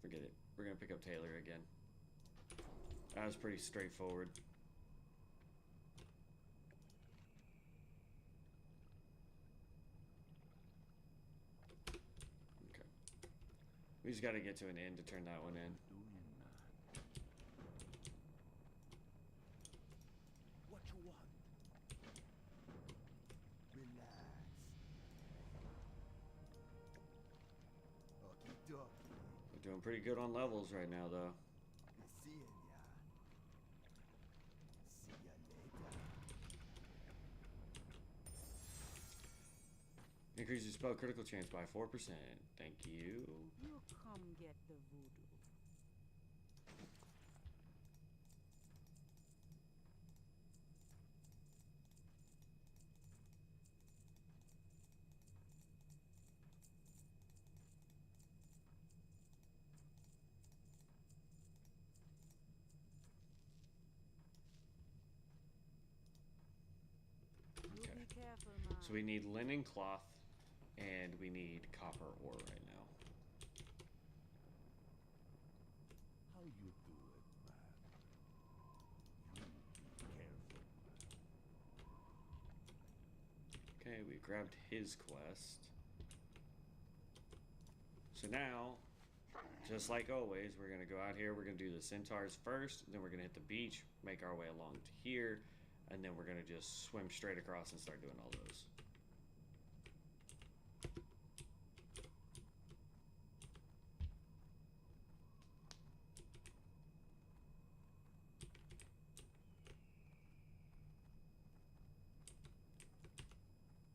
forget it. We're gonna pick up Taylor again. That was pretty straightforward. Okay. We just gotta get to an end to turn that one in. What you want? Relax. Okie dokie. We're doing pretty good on levels right now, though. Seeing ya. See ya later. Increase your spell critical chance by 4%. Thank you. You come get the voodoo. careful, man. So we need linen cloth, and we need copper ore right now. How you do it, man? You be careful, man. Okay, we grabbed his quest. So now, just like always, we're gonna go out here, we're gonna do the centaurs first, then we're gonna hit the beach, make our way along to here, and then we're gonna just swim straight across and start doing all those.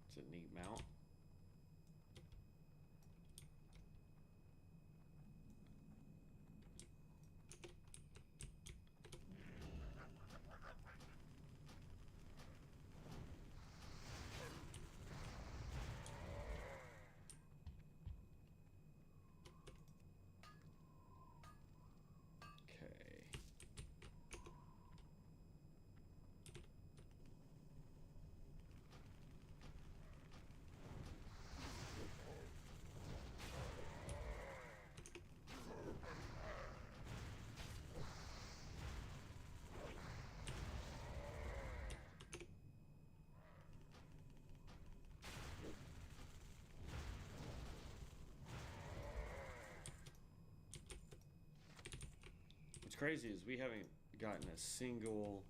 It's a neat mount. Okay. What's crazy is we haven't gotten a single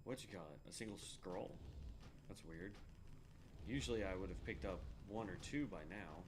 what you call it? A single scroll. That's weird. Usually I would have picked up one or two by now.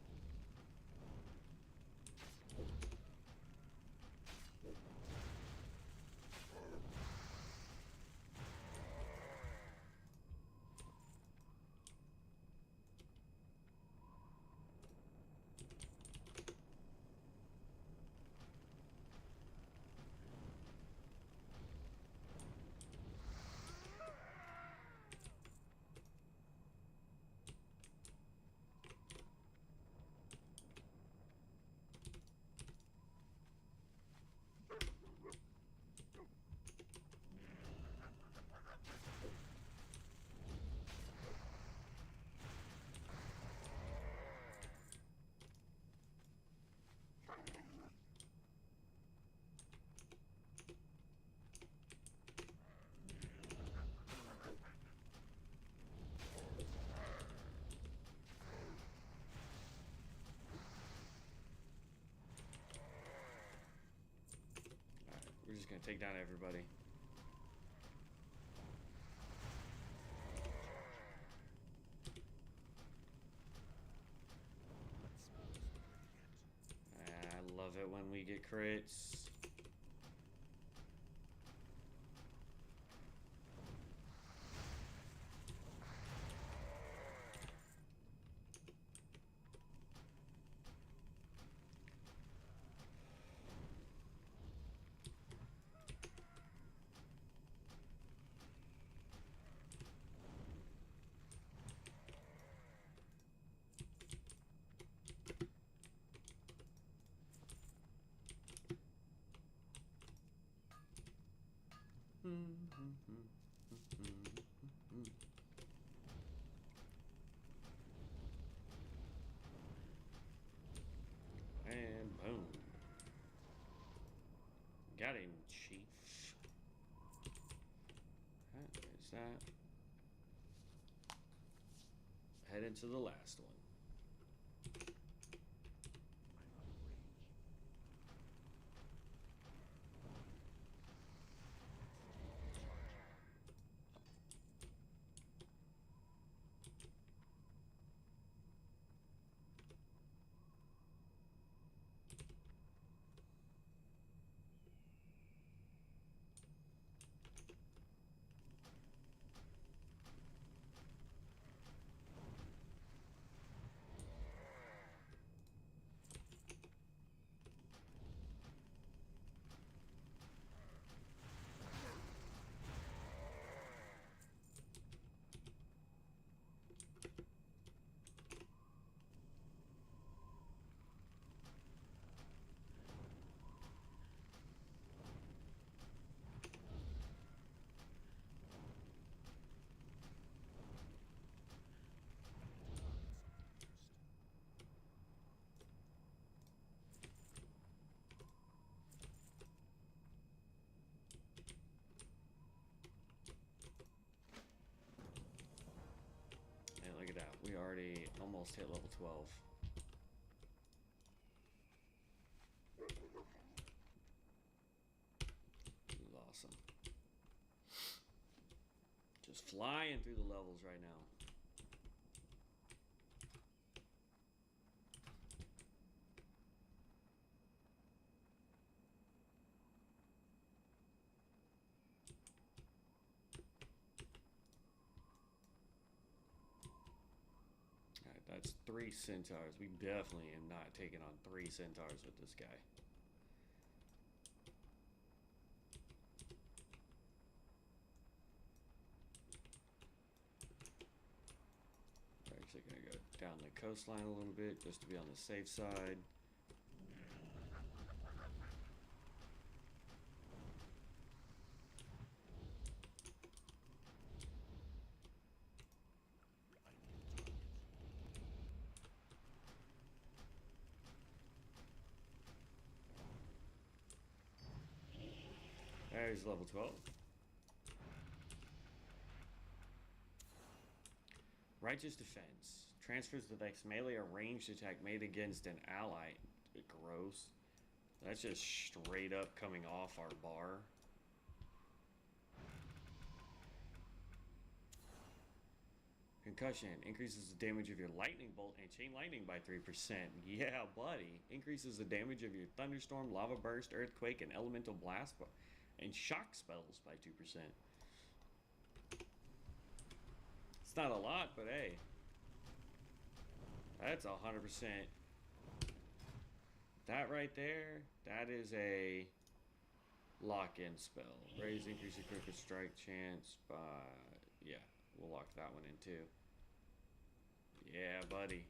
We're just gonna take down everybody. I love it when we get crits. And boom. Got him, chief. There's that. Head into the last one. already almost hit level 12. This is awesome. Just flying through the levels right now. That's 3 centaurs. We definitely am not taking on 3 centaurs with this guy. We're actually going to go down the coastline a little bit just to be on the safe side. There's level 12. Righteous Defense. Transfers the next melee or ranged attack made against an ally. Gross. That's just straight up coming off our bar. Concussion. Increases the damage of your lightning bolt and chain lightning by 3%. Yeah, buddy. Increases the damage of your thunderstorm, lava burst, earthquake, and elemental blast and shock spells by 2%. It's not a lot, but hey. That's 100%. That right there, that is a lock-in spell. Raise, increase your critical strike chance by... Yeah, we'll lock that one in too. Yeah, buddy.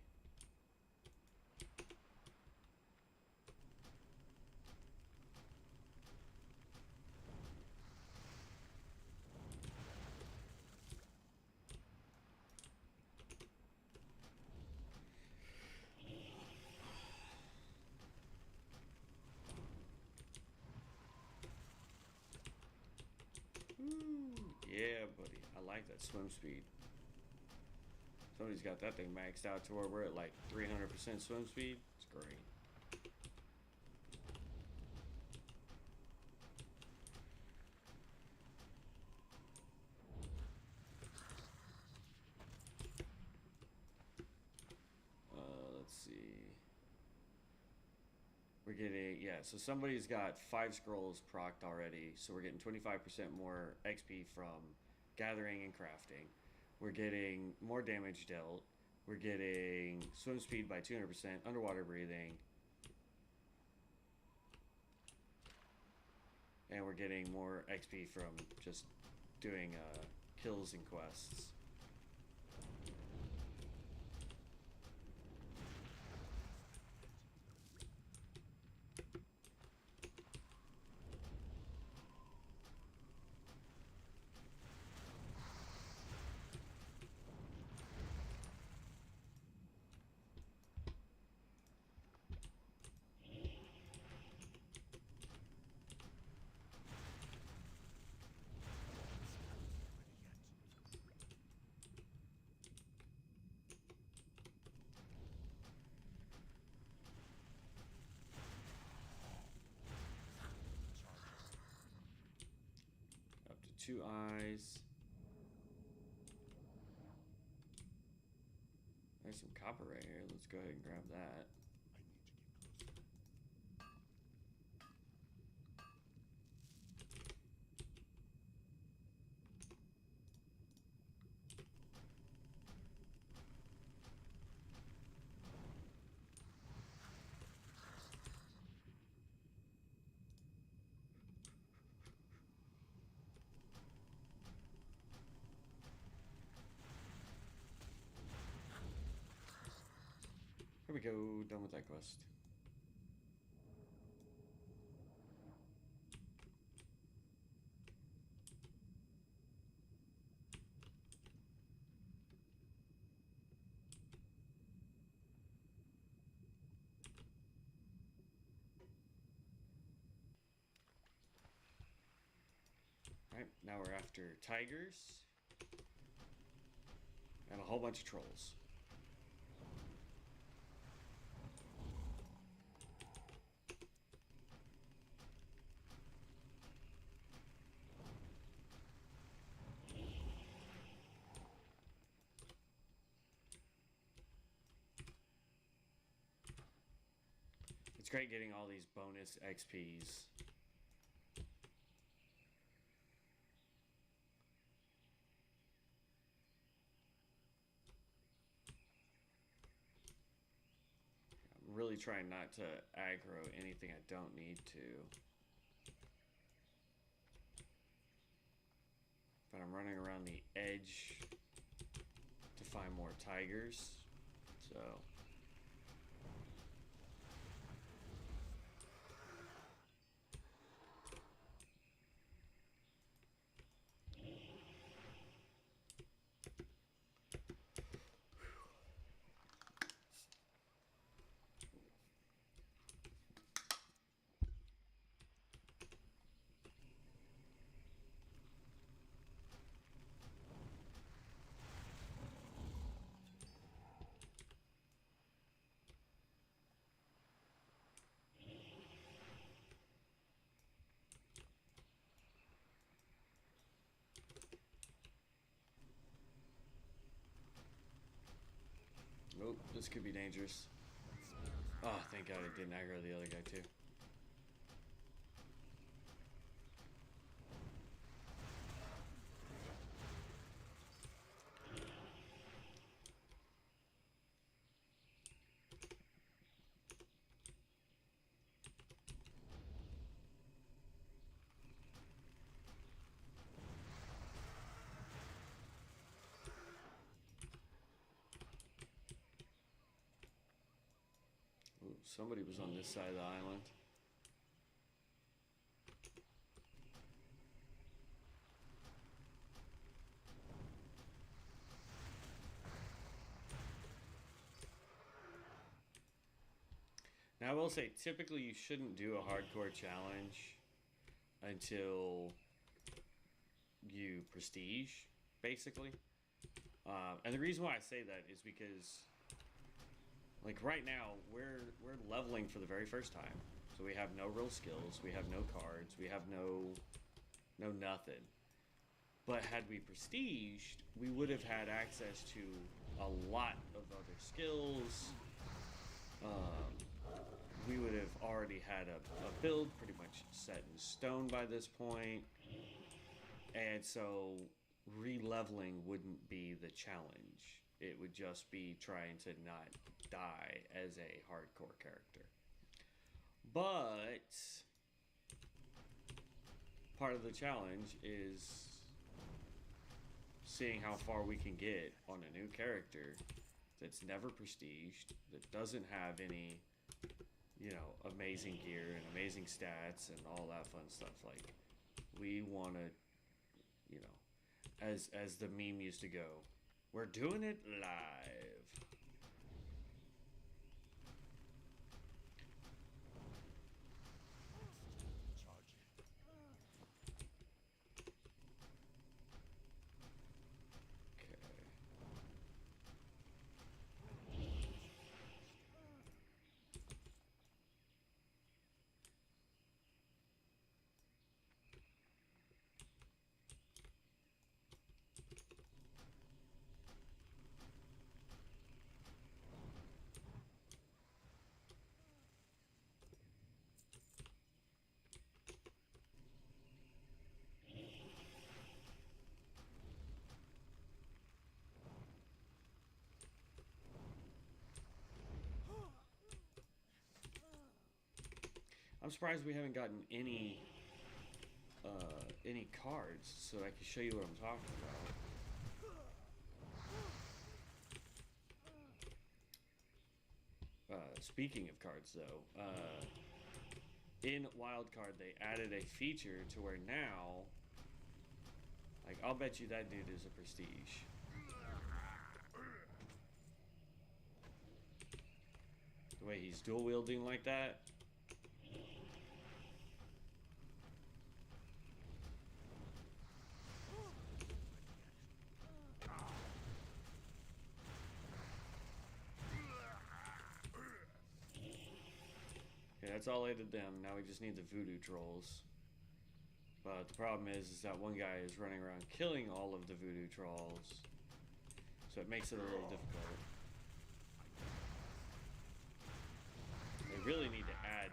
Yeah, buddy. I like that swim speed. Somebody's got that thing maxed out to where we're at like 300% swim speed. It's great. Let's see. We're getting, yeah, so somebody's got 5 scrolls procced already, so we're getting 25% more XP from gathering and crafting. We're getting more damage dealt. We're getting swim speed by 200%, underwater breathing. And we're getting more XP from just doing kills and quests. Up to 2 eyes. There's some copper right here. Let's go ahead and grab that. Here we go, done with that quest. Alright, now we're after tigers and a whole bunch of trolls. It's great getting all these bonus XPs. I'm really trying not to aggro anything I don't need to. But I'm running around the edge to find more tigers. So oh, this could be dangerous. Oh, thank God it didn't aggro the other guy too. Ooh, somebody was on this side of the island. Now I will say, typically you shouldn't do a hardcore challenge until you prestige, basically. And the reason why I say that is because, like right now, we're leveling for the very first time, so we have no real skills, we have no cards, we have no nothing. But had we prestiged, we would have had access to a lot of other skills. We would have already had a build pretty much set in stone by this point. And so re-leveling wouldn't be the challenge. It would just be trying to not die as a hardcore character. But part of the challenge is seeing how far we can get on a new character that's never prestiged, that doesn't have any, you know, amazing gear and amazing stats and all that fun stuff. Like, we want to, you know, as the meme used to go, we're doing it live. I'm surprised we haven't gotten any cards, so I can show you what I'm talking about. Speaking of cards, though, in Wildcard they added a feature to where now, like, I'll bet you that dude is a prestige. The way he's dual wielding like that. That's all I did them. Now we just need the voodoo trolls. But the problem is that one guy is running around killing all of the voodoo trolls. So it makes it a little difficult. They really need to add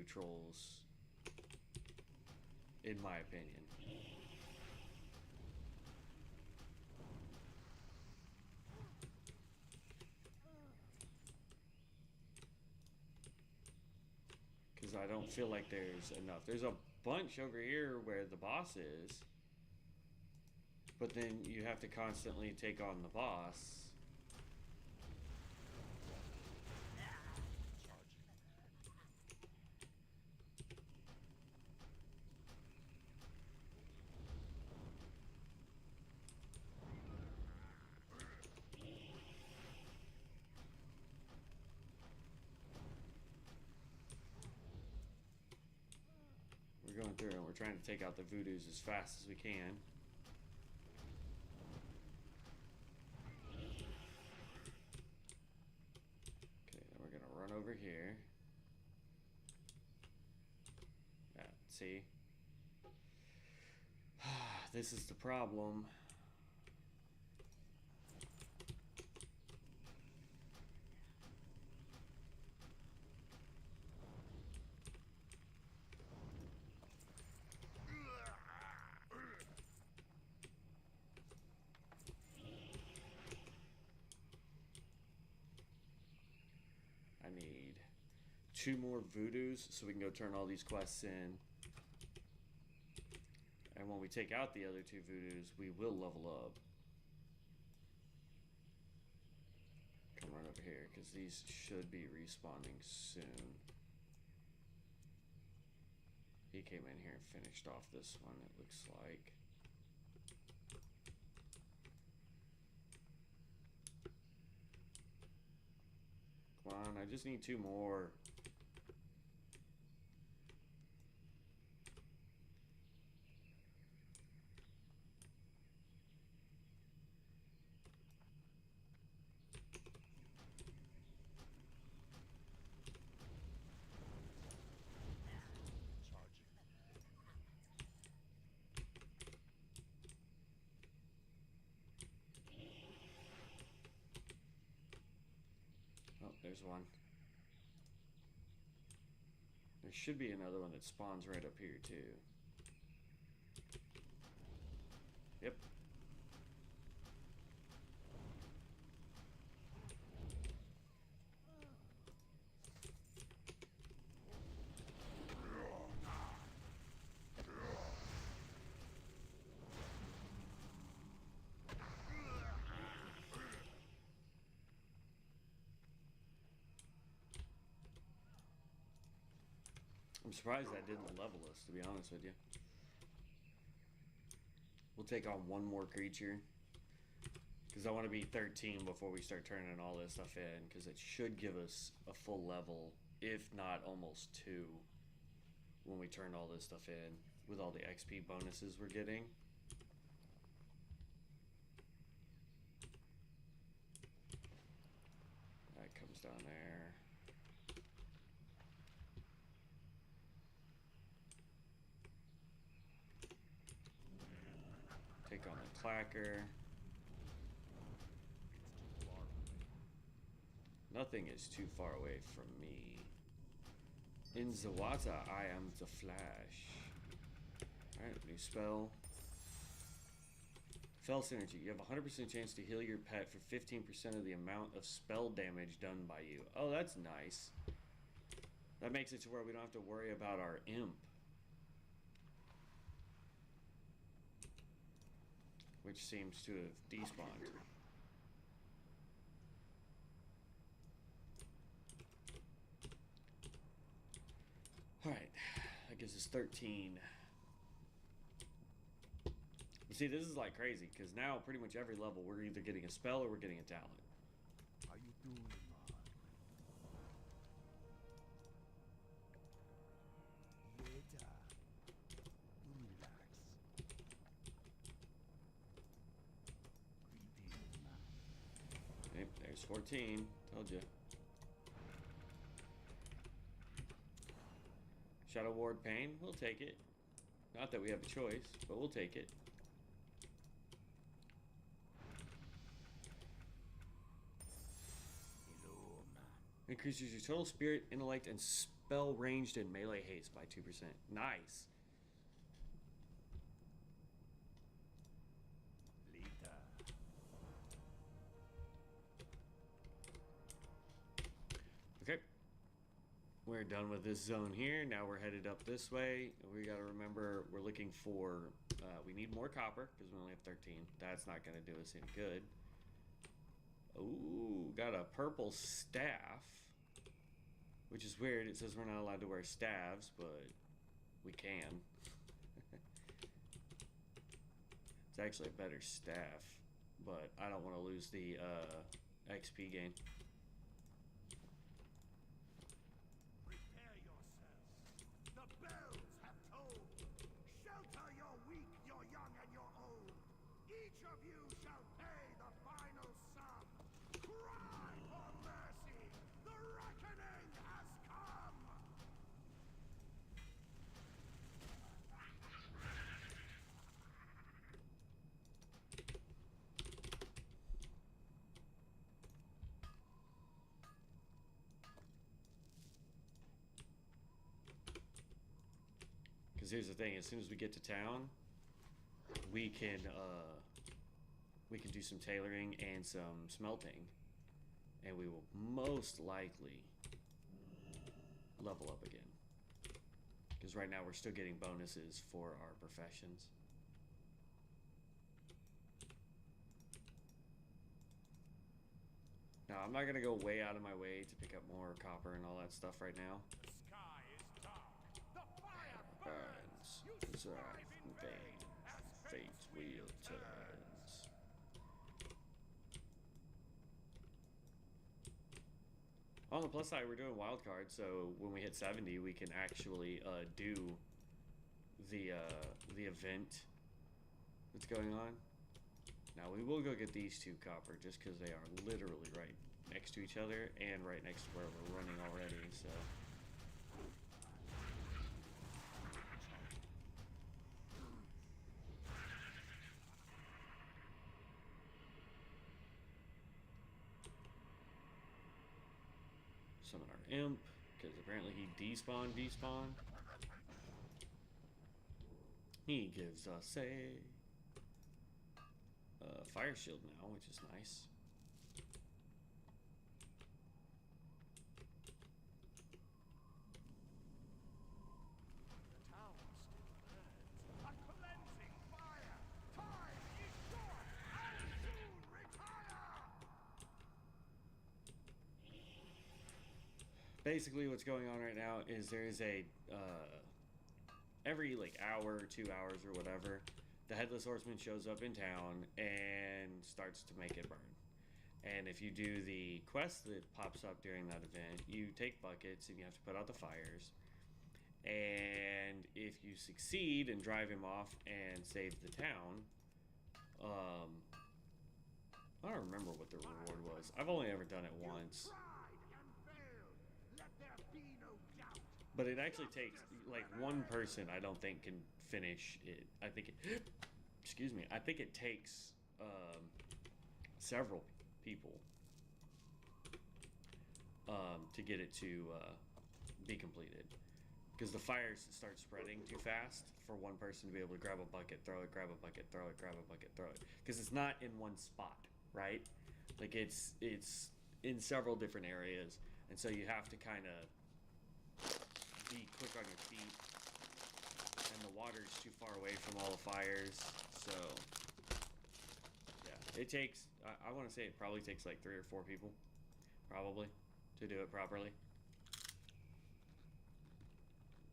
voodoo trolls, in my opinion. Because I don't feel like there's enough. There's a bunch over here where the boss is, but then you have to constantly take on the boss. We're going through and we're trying to take out the voodoos as fast as we can. Okay, then we're gonna run over here. Yeah, see? This is the problem. I need 2 more voodoos so we can go turn all these quests in. And when we take out the other 2 voodoos, we will level up. Come right over here, because these should be respawning soon. He came in here and finished off this one, it looks like. Come on, I just need 2 more. Oh, there's one. There should be another one that spawns right up here too. Yep. I'm surprised that didn't level us, to be honest with you. We'll take on 1 more creature. Because I want to be 13 before we start turning all this stuff in. Because it should give us a full level, if not almost 2, when we turn all this stuff in. With all the XP bonuses we're getting. That comes down there. Take on the clacker. Nothing is too far away from me. In the water, I am the Flash. Alright, new spell. Fell Synergy. You have a 100% chance to heal your pet for 15% of the amount of spell damage done by you. Oh, that's nice. That makes it to where we don't have to worry about our imp. Which seems to have despawned. Alright, that gives us 13. You see, this is like crazy, because now pretty much every level we're either getting a spell or we're getting a talent. How you doing, man? Later. You relax. Greetings, man. Yep, there's 14. Told you. Shadow Ward Pain, we'll take it. Not that we have a choice, but we'll take it. Hello, man. Increases your total spirit, intellect, and spell spell ranged and melee haste by 2%. Nice. Later. Okay. We're done with this zone here. Now we're headed up this way. We got to remember we're looking for... we need more copper because we only have 13. That's not going to do us any good. Ooh, got a purple staff. Which is weird. It says we're not allowed to wear staves, but we can. It's actually a better staff, but I don't want to lose the XP gain. Prepare yourselves. The bells have tolled. Shelter your weak, your young, and your old. Each of you shall pay the final sum. Cry for mercy. The reckoning has come. Because here's the thing: as soon as we get to town, we can do some tailoring and some smelting, and we will most likely level up again. Because right now we're still getting bonuses for our professions. Now I'm not gonna go way out of my way to pick up more copper and all that stuff right now. The sky is dark. The fire Burns, You desire strive in in vain, as fate's wheel turns. On the plus side, we're doing Wildcard, so when we hit 70, we can actually do the event that's going on. Now, we will go get these 2 copper, just because they are literally right next to each other, and right next to where we're running already, so... Summon our imp, because apparently he despawned. He gives us a fire shield now, which is nice. The town still burns. A cleansing fire. Time is short. And soon retire. Basically, what's going on right now is there's a every like hour, 2 hours, or whatever, the Headless Horseman shows up in town and starts to make it burn. And if you do the quest that pops up during that event, you take buckets and you have to put out the fires. And if you succeed and drive him off and save the town, I don't remember what the reward was. I've only ever done it once. Tried and failed. Let there be no doubt. But it actually takes, like, one person I don't think can finish it. I think it, excuse me, I think it takes several people to get it to be completed. Because the fires start spreading too fast for one person to be able to grab a bucket, throw it, grab a bucket, throw it, grab a bucket, throw it. Because it's not in one spot, right? Like, it's in several different areas. And so you have to kind of be quick on your feet, and the water's too far away from all the fires, so yeah, it takes, I want to say it probably takes like 3 or 4 people, probably, to do it properly.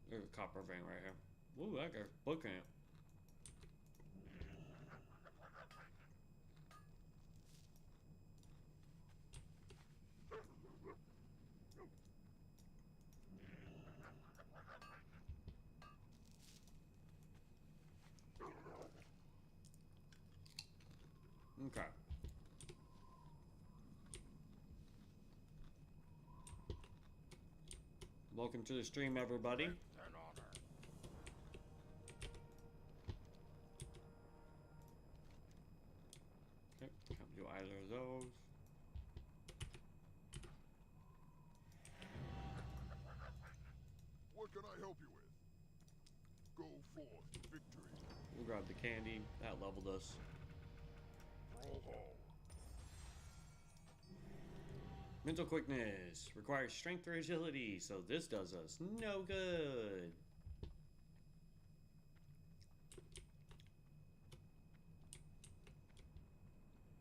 There's a copper vein right here. Ooh, that guy's booking it. Okay. Welcome to the stream, everybody. An honor. Okay, can't do either of those. I help you with? Go forth to victory. We'll grab the candy. That leveled us. Brawl. Mental quickness requires strength or agility, so this does us no good.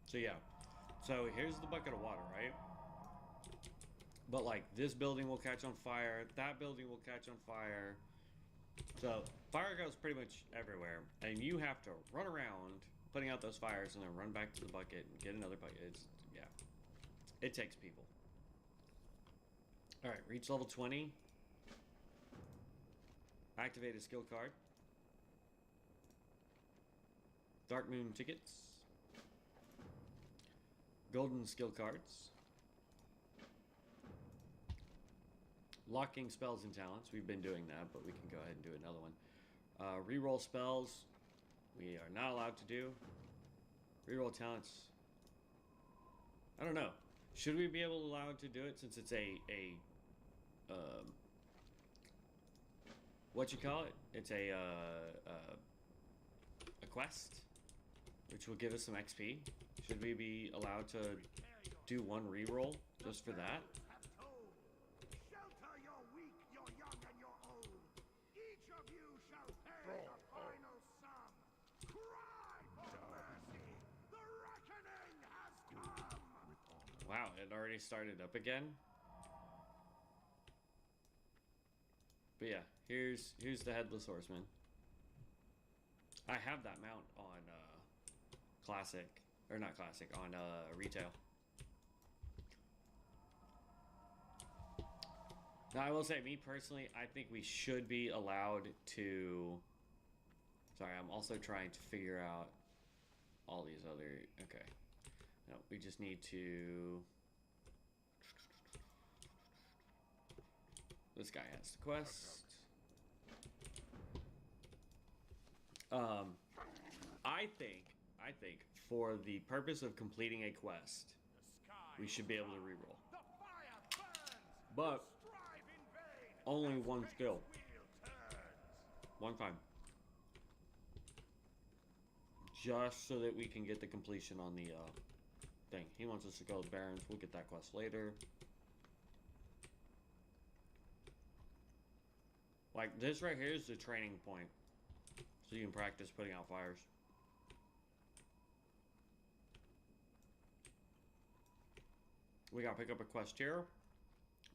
So yeah, so here's the bucket of water, right? But like this building will catch on fire, that building will catch on fire. So fire goes pretty much everywhere, and you have to run around putting out those fires and then run back to the bucket and get another bucket. It's, yeah, it takes people. All right, reach level 20. Activate a skill card. Dark Moon tickets. Golden skill cards. Locking spells and talents. We've been doing that, but we can go ahead and do another one. Reroll spells. We are not allowed to do. Reroll talents. I don't know. Should we be allowed to do it since it's what you call it? It's a quest, which will give us some XP. Should we be allowed to do one reroll just for that? Shelter your weak, your young, and your old. Each of you shall pay the final sum. Cry for mercy. The reckoning has come. Wow, it already started up again. But yeah, here's the Headless Horseman. I have that mount on classic, or not classic, on retail. Now I will say, me personally, I think we should be allowed to. Sorry, I'm also trying to figure out all these other. Okay, no, we just need to. This guy has the quest. I think for the purpose of completing a quest, we should be able to reroll. But only one skill. One time. Just so that we can get the completion on the thing. He wants us to go to Barons. We'll get that quest later. Like, this right here is the training point. So you can practice putting out fires. We gotta pick up a quest here.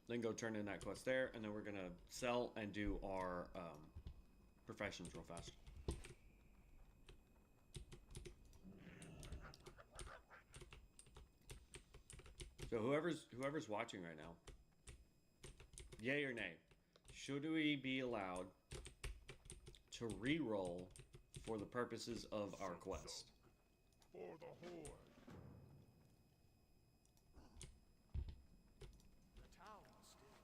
Then go turn in that quest there. And then we're gonna sell and do our professions real fast. So whoever's watching right now, yay or nay, should we be allowed to re-roll for the purposes of our quest? For the horde. The town still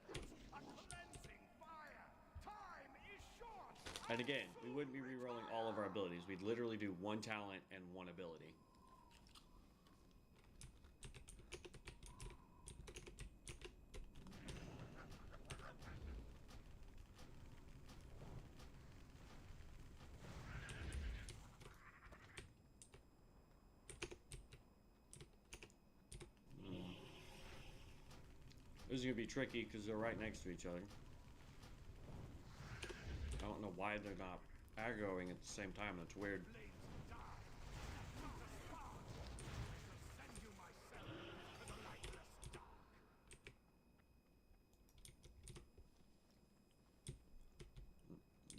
burns. A cleansing fire. Time is short. And again, we wouldn't be re-rolling all of our abilities. We'd literally do one talent and one ability. This is going to be tricky because they're right next to each other. I don't know why they're not aggroing at the same time. That's weird.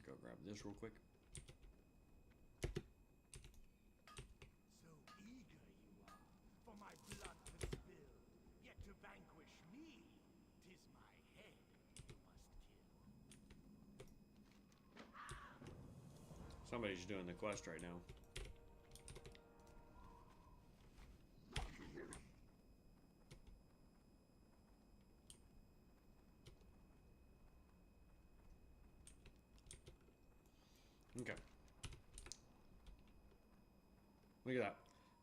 Go grab this real quick. So eager you are for my blood to spill, yet to vanquish me, 'tis my head you must kill. Somebody's doing the quest right now. Okay. Look at that.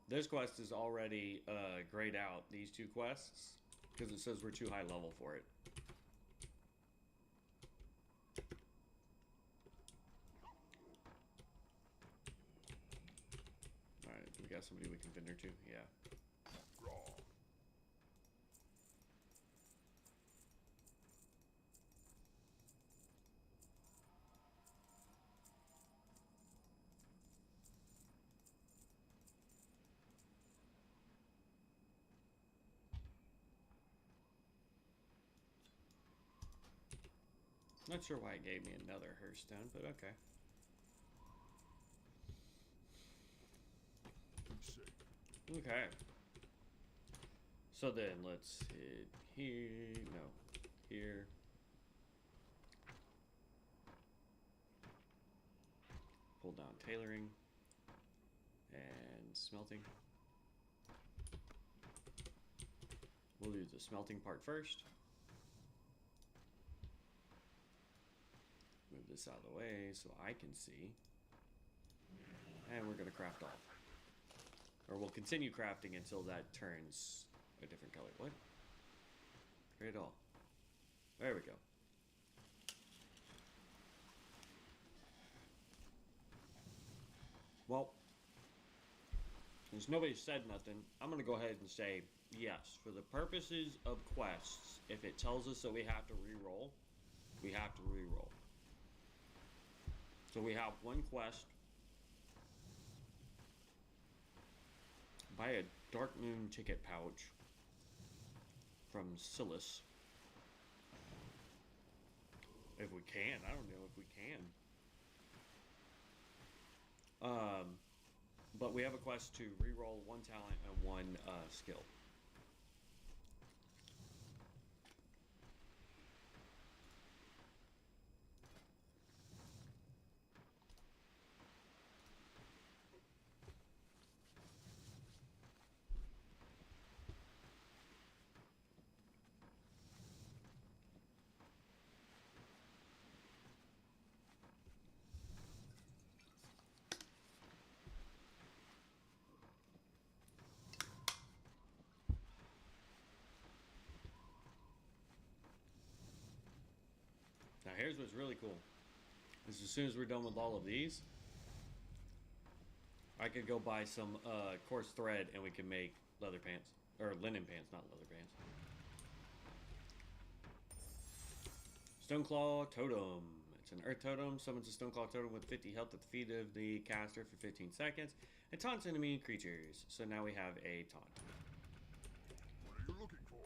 This quest is already grayed out, these two quests, because it says we're too high level for it. somebody we can vendor to? Yeah. Raw. Not sure why it gave me another Hearthstone, but okay. Sick. Okay. So then let's hit here. No, here. Pull down tailoring and smelting. We'll do the smelting part first. Move this out of the way so I can see. And we're going to craft off. Or we'll continue crafting until that turns a different color. What? Great all. There we go. Well, since nobody said nothing, I'm going to go ahead and say yes. For the purposes of quests, if it tells us that we have to re-roll, we have to re-roll. So we have one quest. Buy a Dark Moon ticket pouch from Silas. If we can. I don't know if we can. But we have a quest to re-roll one talent and one skill. Now here's what's really cool. Is as soon as we're done with all of these, I could go buy some coarse thread and we can make leather pants. Or linen pants, not leather pants. Stoneclaw Totem. It's an earth totem. Summons a Stoneclaw Totem with 50 health at the feet of the caster for 15 seconds. And taunts enemy creatures. So now we have a taunt. What are you looking for?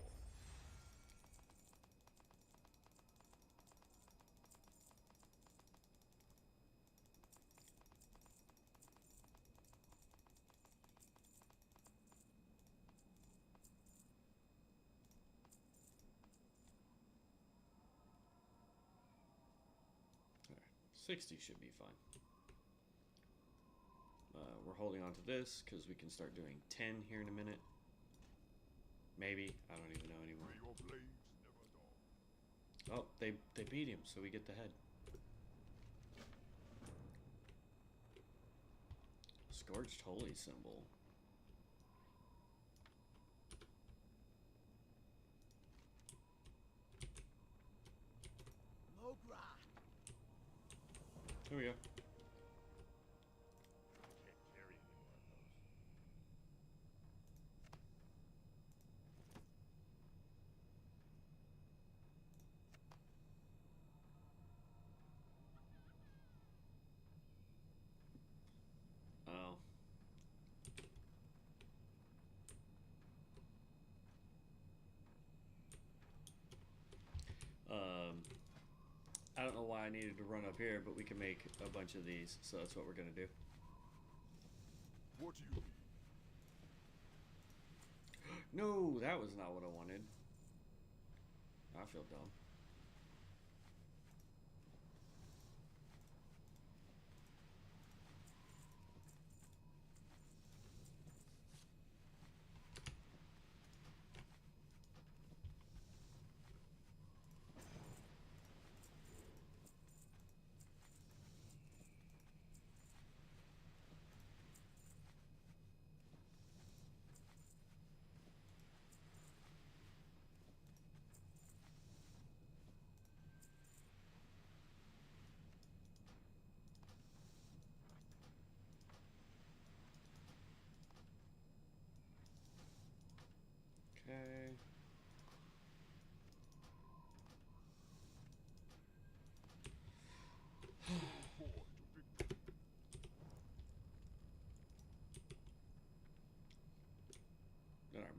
Alright, 60 should be fine. We're holding on to this because we can start doing 10 here in a minute. Maybe. I don't even know anymore. May your blades never dull. Oh, they beat him, so we get the head. Scorched Holy Symbol. Mogra. Here we go. Can't carry any more of those. Oh. I don't know why I needed to run up here, but we can make a bunch of these, so that's what we're gonna do. What do you need? No, that was not what I wanted. I feel dumb.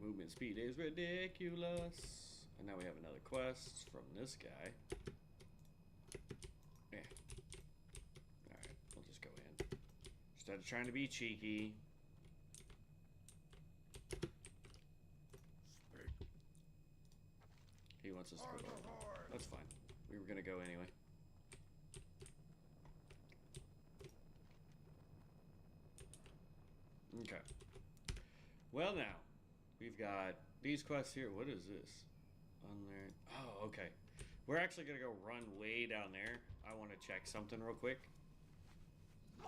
movement speed is ridiculous. And now we have another quest from this guy. Yeah. Alright, we'll just go in. Instead of trying to be cheeky. He wants us to go. That's fine. We were gonna go anyway. Okay. Well, now we've got these quests here. What is this? On there. Oh, okay. We're actually gonna go run way down there. I want to check something real quick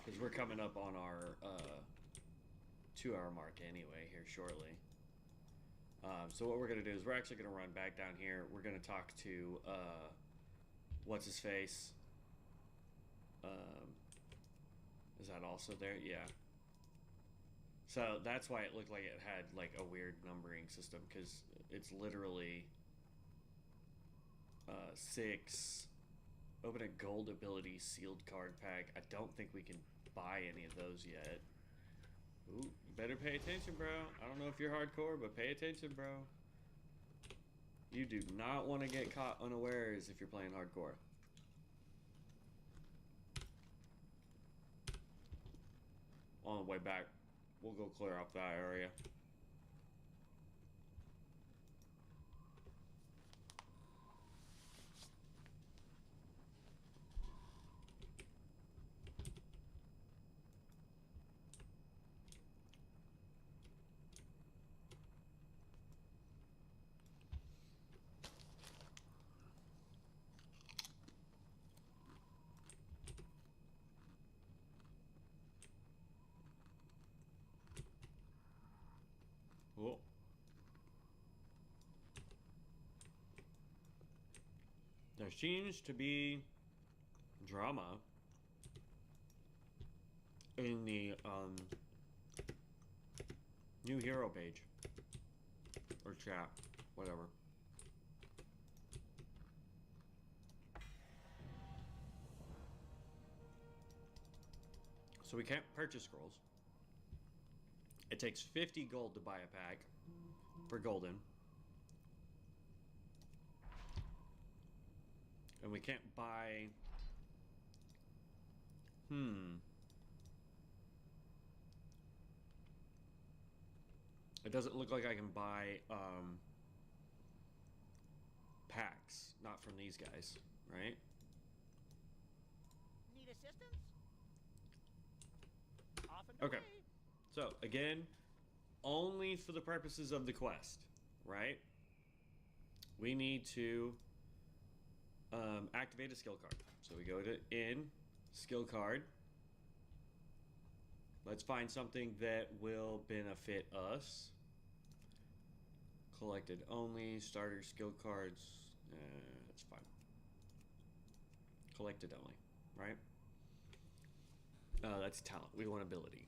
because we're coming up on our 2-hour mark anyway here shortly. So what we're gonna do is we're actually gonna run back down here. We're gonna talk to what's his face. Is that also there? Yeah. So that's why it looked like it had like a weird numbering system, because it's literally 6. Open a gold ability sealed card pack. I don't think we can buy any of those yet. Ooh, you better pay attention, bro. I don't know if you're hardcore, but pay attention, bro. You do not want to get caught unawares if you're playing hardcore. On the way back, we'll go clear up that area. Cool. There seems to be drama in the new hero page or chat, whatever. So we can't purchase scrolls. It takes 50 gold to buy a pack for golden. And we can't buy... It doesn't look like I can buy packs, not from these guys, right? Need assistance? Off and Okay. away. So, again, only for the purposes of the quest, right? We need to activate a skill card. So we go to skill card. Let's find something that will benefit us. Collected only, starter skill cards. That's fine. Collected only, right? That's talent. We want ability.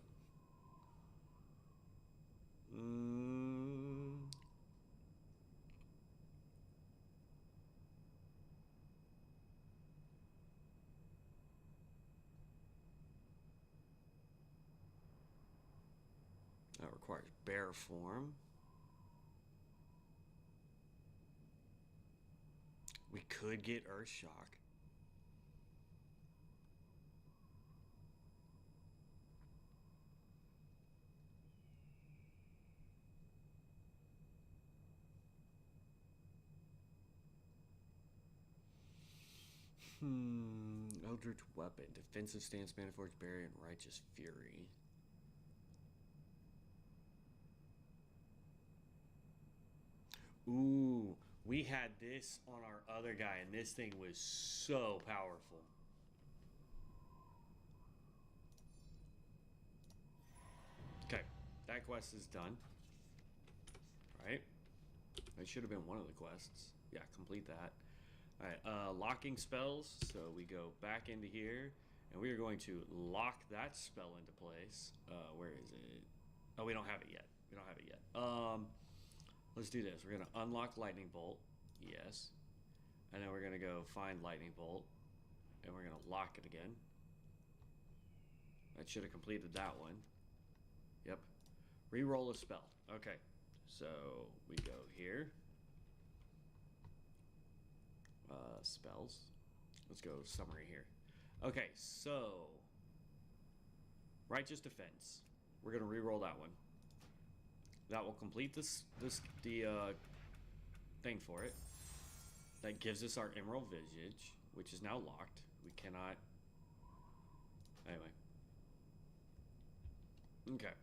That requires bear form. We could get Earth Shock. Eldritch Weapon. Defensive stance, Maniforge Barrier, and Righteous Fury. Ooh, we had this on our other guy, and this thing was so powerful. Okay, that quest is done. Right? That should have been one of the quests. Yeah, complete that. Alright, locking spells. So we go back into here, and we are going to lock that spell into place. Where is it? Oh, we don't have it yet. We don't have it yet. Let's do this. We're going to unlock Lightning Bolt. Yes. And then we're going to go find Lightning Bolt. And we're going to lock it again. That should have completed that one. Yep. Reroll a spell. Okay. So we go here. Spells. Let's go summary here. Okay, so Righteous Defense. We're gonna re-roll that one. That will complete the thing for it. That gives us our Emerald Visage, which is now locked. We cannot. Anyway. Okay.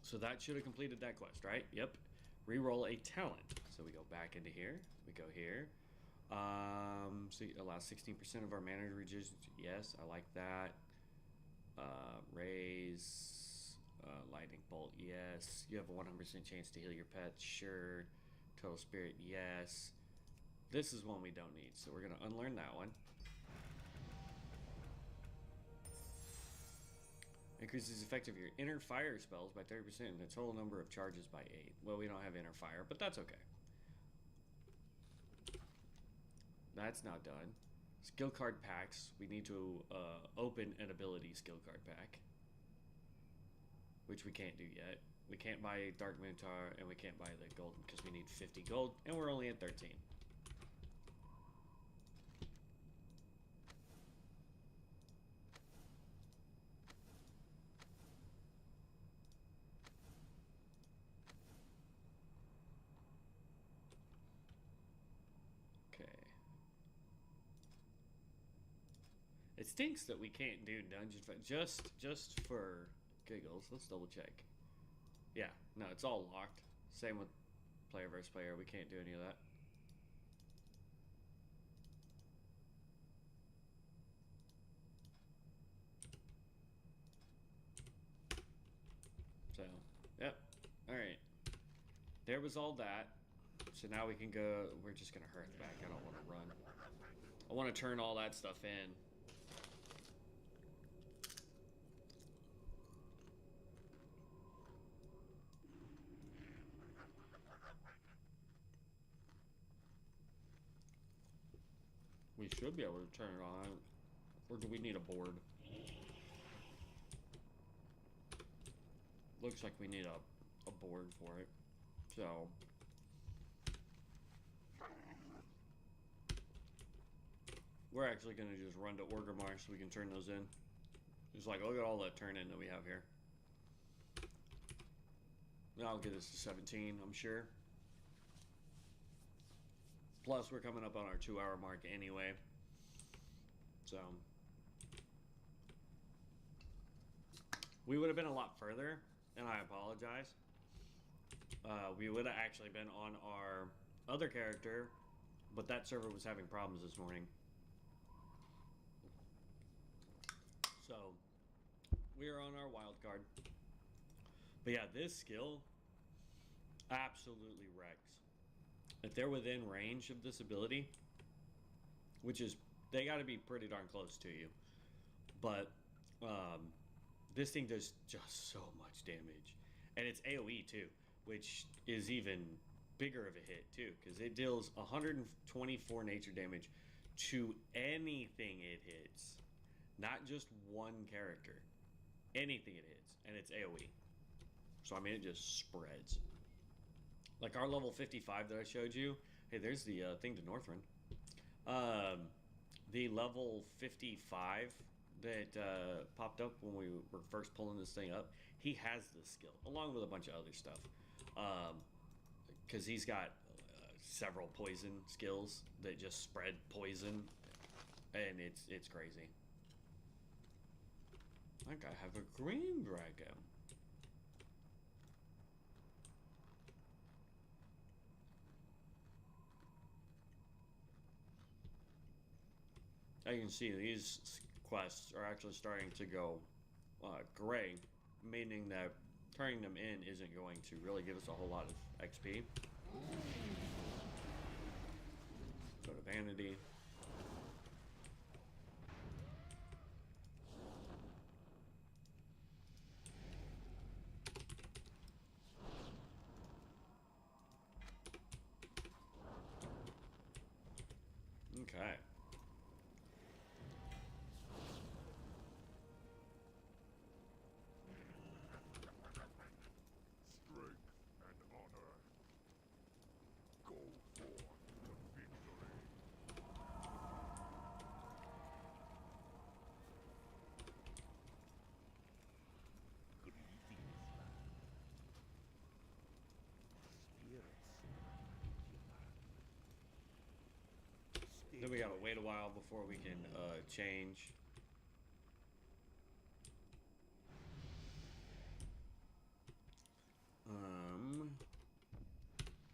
So that should have completed that quest, right? Yep. Reroll a talent. So we go back into here. We go here. So allow 16% of our mana to reduce. Yes, I like that. Raise. Lightning Bolt. Yes. You have a 100% chance to heal your pet. Sure. Total Spirit. Yes. This is one we don't need. So we're going to unlearn that one. Increases the effect of your inner fire spells by 30% and the total number of charges by 8. Well, we don't have inner fire, but that's okay. That's now done. Skill card packs. We need to open an ability skill card pack, which we can't do yet. We can't buy Dark Minotaur, and we can't buy the golden because we need 50 gold, and we're only at 13. It stinks that we can't do dungeon just for giggles. Let's double check. Yeah, no, it's all locked. Same with player versus player. We can't do any of that. So, yep. All right. There was all that. So now we can go. We're just gonna hurry back. I don't want to run. I want to turn all that stuff in. We should be able to turn it on. Or do we need a board? Looks like we need a board for it. So. We're actually going to just run to Orgrimmar so we can turn those in. Just like, look at all that turn in that we have here. That'll get us to 17, I'm sure. Plus, we're coming up on our 2-hour mark anyway. So. We would have been a lot further, and I apologize. We would have actually been on our other character, but that server was having problems this morning. So, we are on our Wildcard. But yeah, this skill absolutely wrecks. If they're within range of this ability, which is, they got to be pretty darn close to you. But this thing does just so much damage. And it's AoE too, which is even bigger of a hit too, because it deals 124 nature damage to anything it hits. Not just one character. Anything it hits. And it's AoE. So I mean, it just spreads. Like our level 55 that I showed you. Hey, there's the thing to Northrend. The level 55 that popped up when we were first pulling this thing up. He has this skill, along with a bunch of other stuff. Because he's got several poison skills that just spread poison. And it's crazy. I think I have a green dragon. As you can see, these quests are actually starting to go gray, meaning that turning them in isn't going to really give us a whole lot of XP. Go to Vanity. Okay. Strength and Then we gotta wait a while before we can change.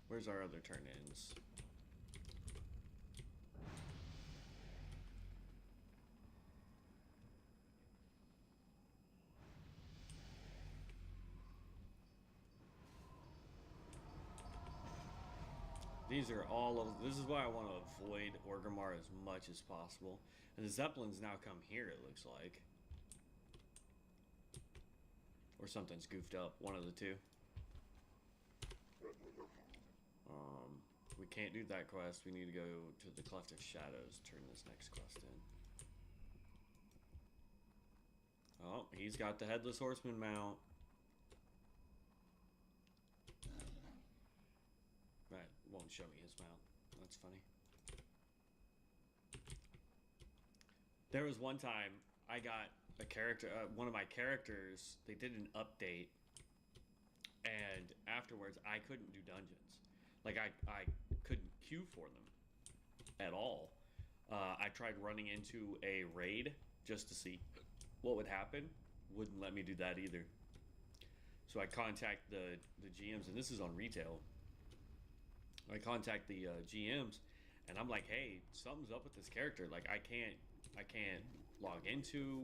Where's our other turn-ins? These are all of. This is why I want to avoid Orgrimmar as much as possible. And the Zeppelins now come here, it looks like. Or something's goofed up. One of the two. We can't do that quest. We need to go to the Cleft of Shadows. Turn this next quest in. Oh, he's got the Headless Horseman mount. Right, won't show me his mount. That's funny. There was one time I got a character, one of my characters, they did an update, and afterwards I couldn't do dungeons. Like, I couldn't queue for them at all. I tried running into a raid just to see what would happen. Wouldn't let me do that either. So I contact the GMs, and this is on retail. I contact the GMs, and I'm like, hey, something's up with this character. Like, I can't log into,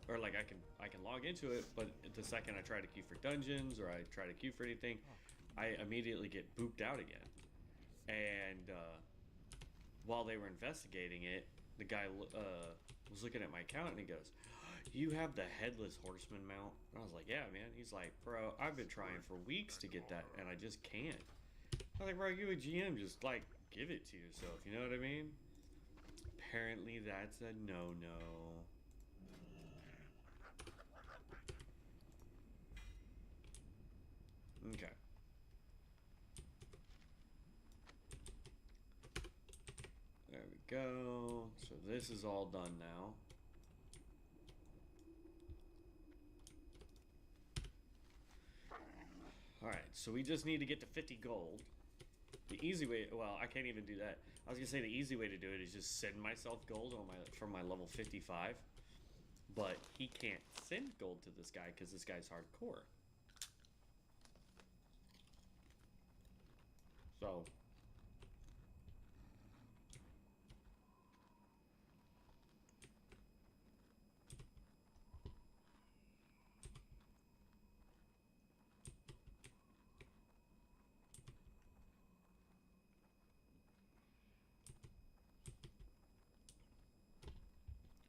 or like I can log into it, but the second I try to queue for dungeons or I try to queue for anything, I immediately get booped out again. And while they were investigating it, the guy was looking at my account and he goes, "You have the Headless Horseman mount?" And I was like, "Yeah, man." He's like, "Bro, I've been trying for weeks to get that and I just can't." I was like, "Bro, you a GM, just like give it to yourself." You know what I mean? Apparently that's a no-no. Okay. There we go. So this is all done now. Alright, so we just need to get to 50 gold. The easy way, well, I can't even do that. I was gonna say the easy way to do it is just send myself gold on from my level 55. But he can't send gold to this guy because this guy's hardcore. So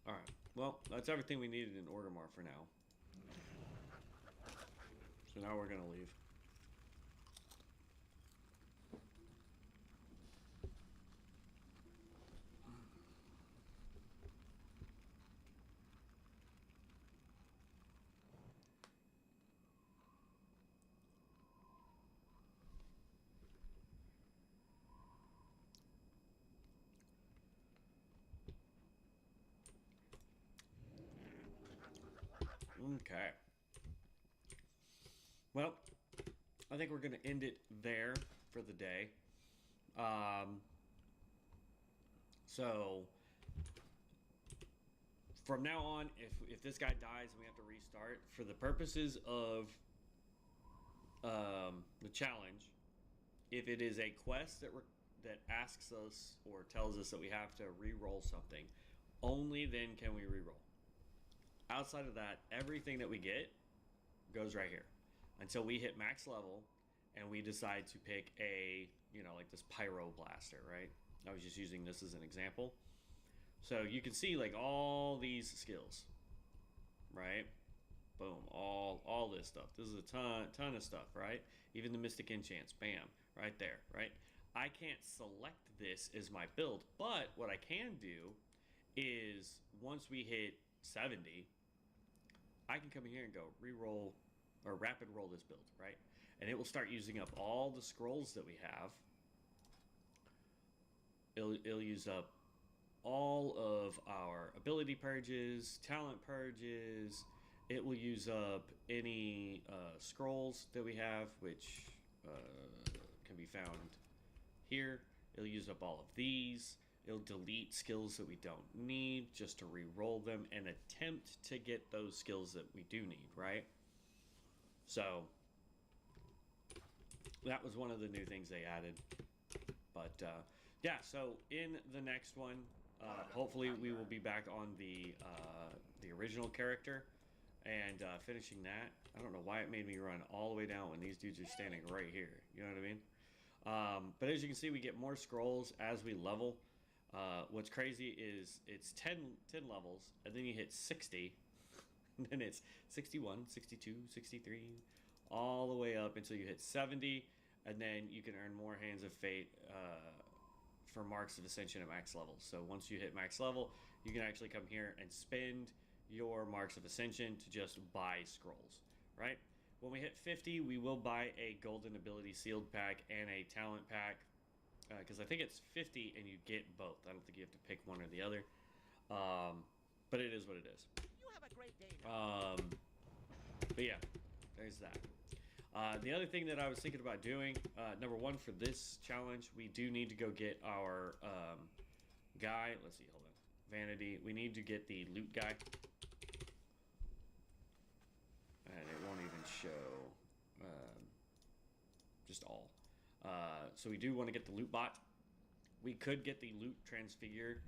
alright. Well, that's everything we needed in Orgrimmar for now. So now we're gonna leave. Okay. Well, I think we're going to end it there for the day. So, from now on, if this guy dies and we have to restart, for the purposes of the challenge, if it is a quest that asks us or tells us that we have to re-roll something, only then can we re-roll. Outside of that, everything that we get goes right here until we hit max level and we decide to pick a, like this pyro blaster, right? I was just using this as an example. So you can see like all these skills, right? Boom, all this stuff. This is a ton of stuff, right? Even the mystic enchants, bam, right there, right? I can't select this as my build, but what I can do is once we hit 70, I can come in here and go re-roll or rapid roll this build, right? And it will start using up all the scrolls that we have. It'll use up all of our ability purges, talent purges. It will use up any scrolls that we have, which can be found here. It'll use up all of these. It'll delete skills that we don't need just to re-roll them and attempt to get those skills that we do need, right? So that was one of the new things they added. But yeah, so in the next one, hopefully we will be back on the original character and finishing that. I don't know why it made me run all the way down when these dudes are standing right here. You know what I mean? But as you can see, we get more scrolls as we level. What's crazy is it's 10 levels, and then you hit 60, and then it's 61, 62, 63, all the way up until you hit 70, and then you can earn more Hands of Fate for Marks of Ascension at max level. So once you hit max level, you can actually come here and spend your Marks of Ascension to just buy scrolls, right? When we hit 50, we will buy a Golden Ability Sealed Pack and a Talent Pack, because I think it's 50 and you get both. I don't think you have to pick one or the other, but it is what it is. You have a great day now. But yeah, there's that. The other thing that I was thinking about doing, number one, for this challenge, we do need to go get our guy. Let's see, hold on. Vanity. We need to get the loot guy. And it won't even show just all. So we do want to get the loot bot. We could get the loot transfigure.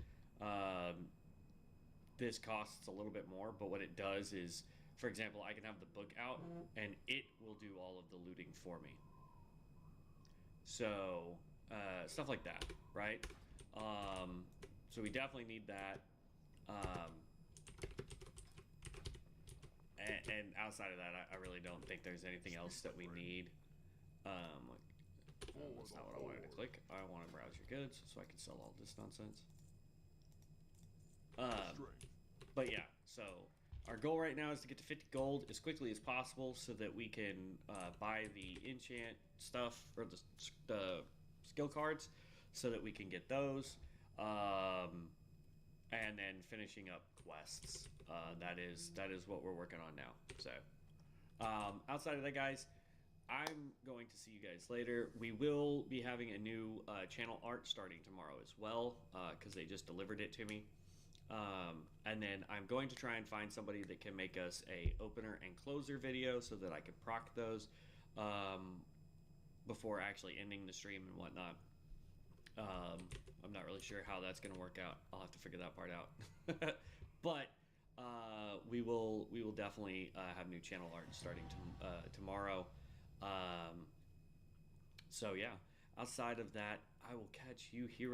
This costs a little bit more, but what it does is, for example, I can have the book out and it will do all of the looting for me. So stuff like that, right? So we definitely need that. And outside of that, I really don't think there's anything else that we need. That's not what I wanted to click. I want to browse your goods so I can sell all this nonsense. But yeah, so our goal right now is to get to 50 gold as quickly as possible so that we can buy the enchant stuff or the skill cards so that we can get those. And then finishing up quests. That is what we're working on now. So outside of that, guys, I'm going to see you guys later. We will be having a new channel art starting tomorrow as well, because they just delivered it to me. And then I'm going to try and find somebody that can make us a opener and closer video so that I can proc those before actually ending the stream and whatnot. I'm not really sure how that's going to work out. I'll have to figure that part out. But we will definitely have new channel art starting tomorrow. So yeah, outside of that, I will catch you here.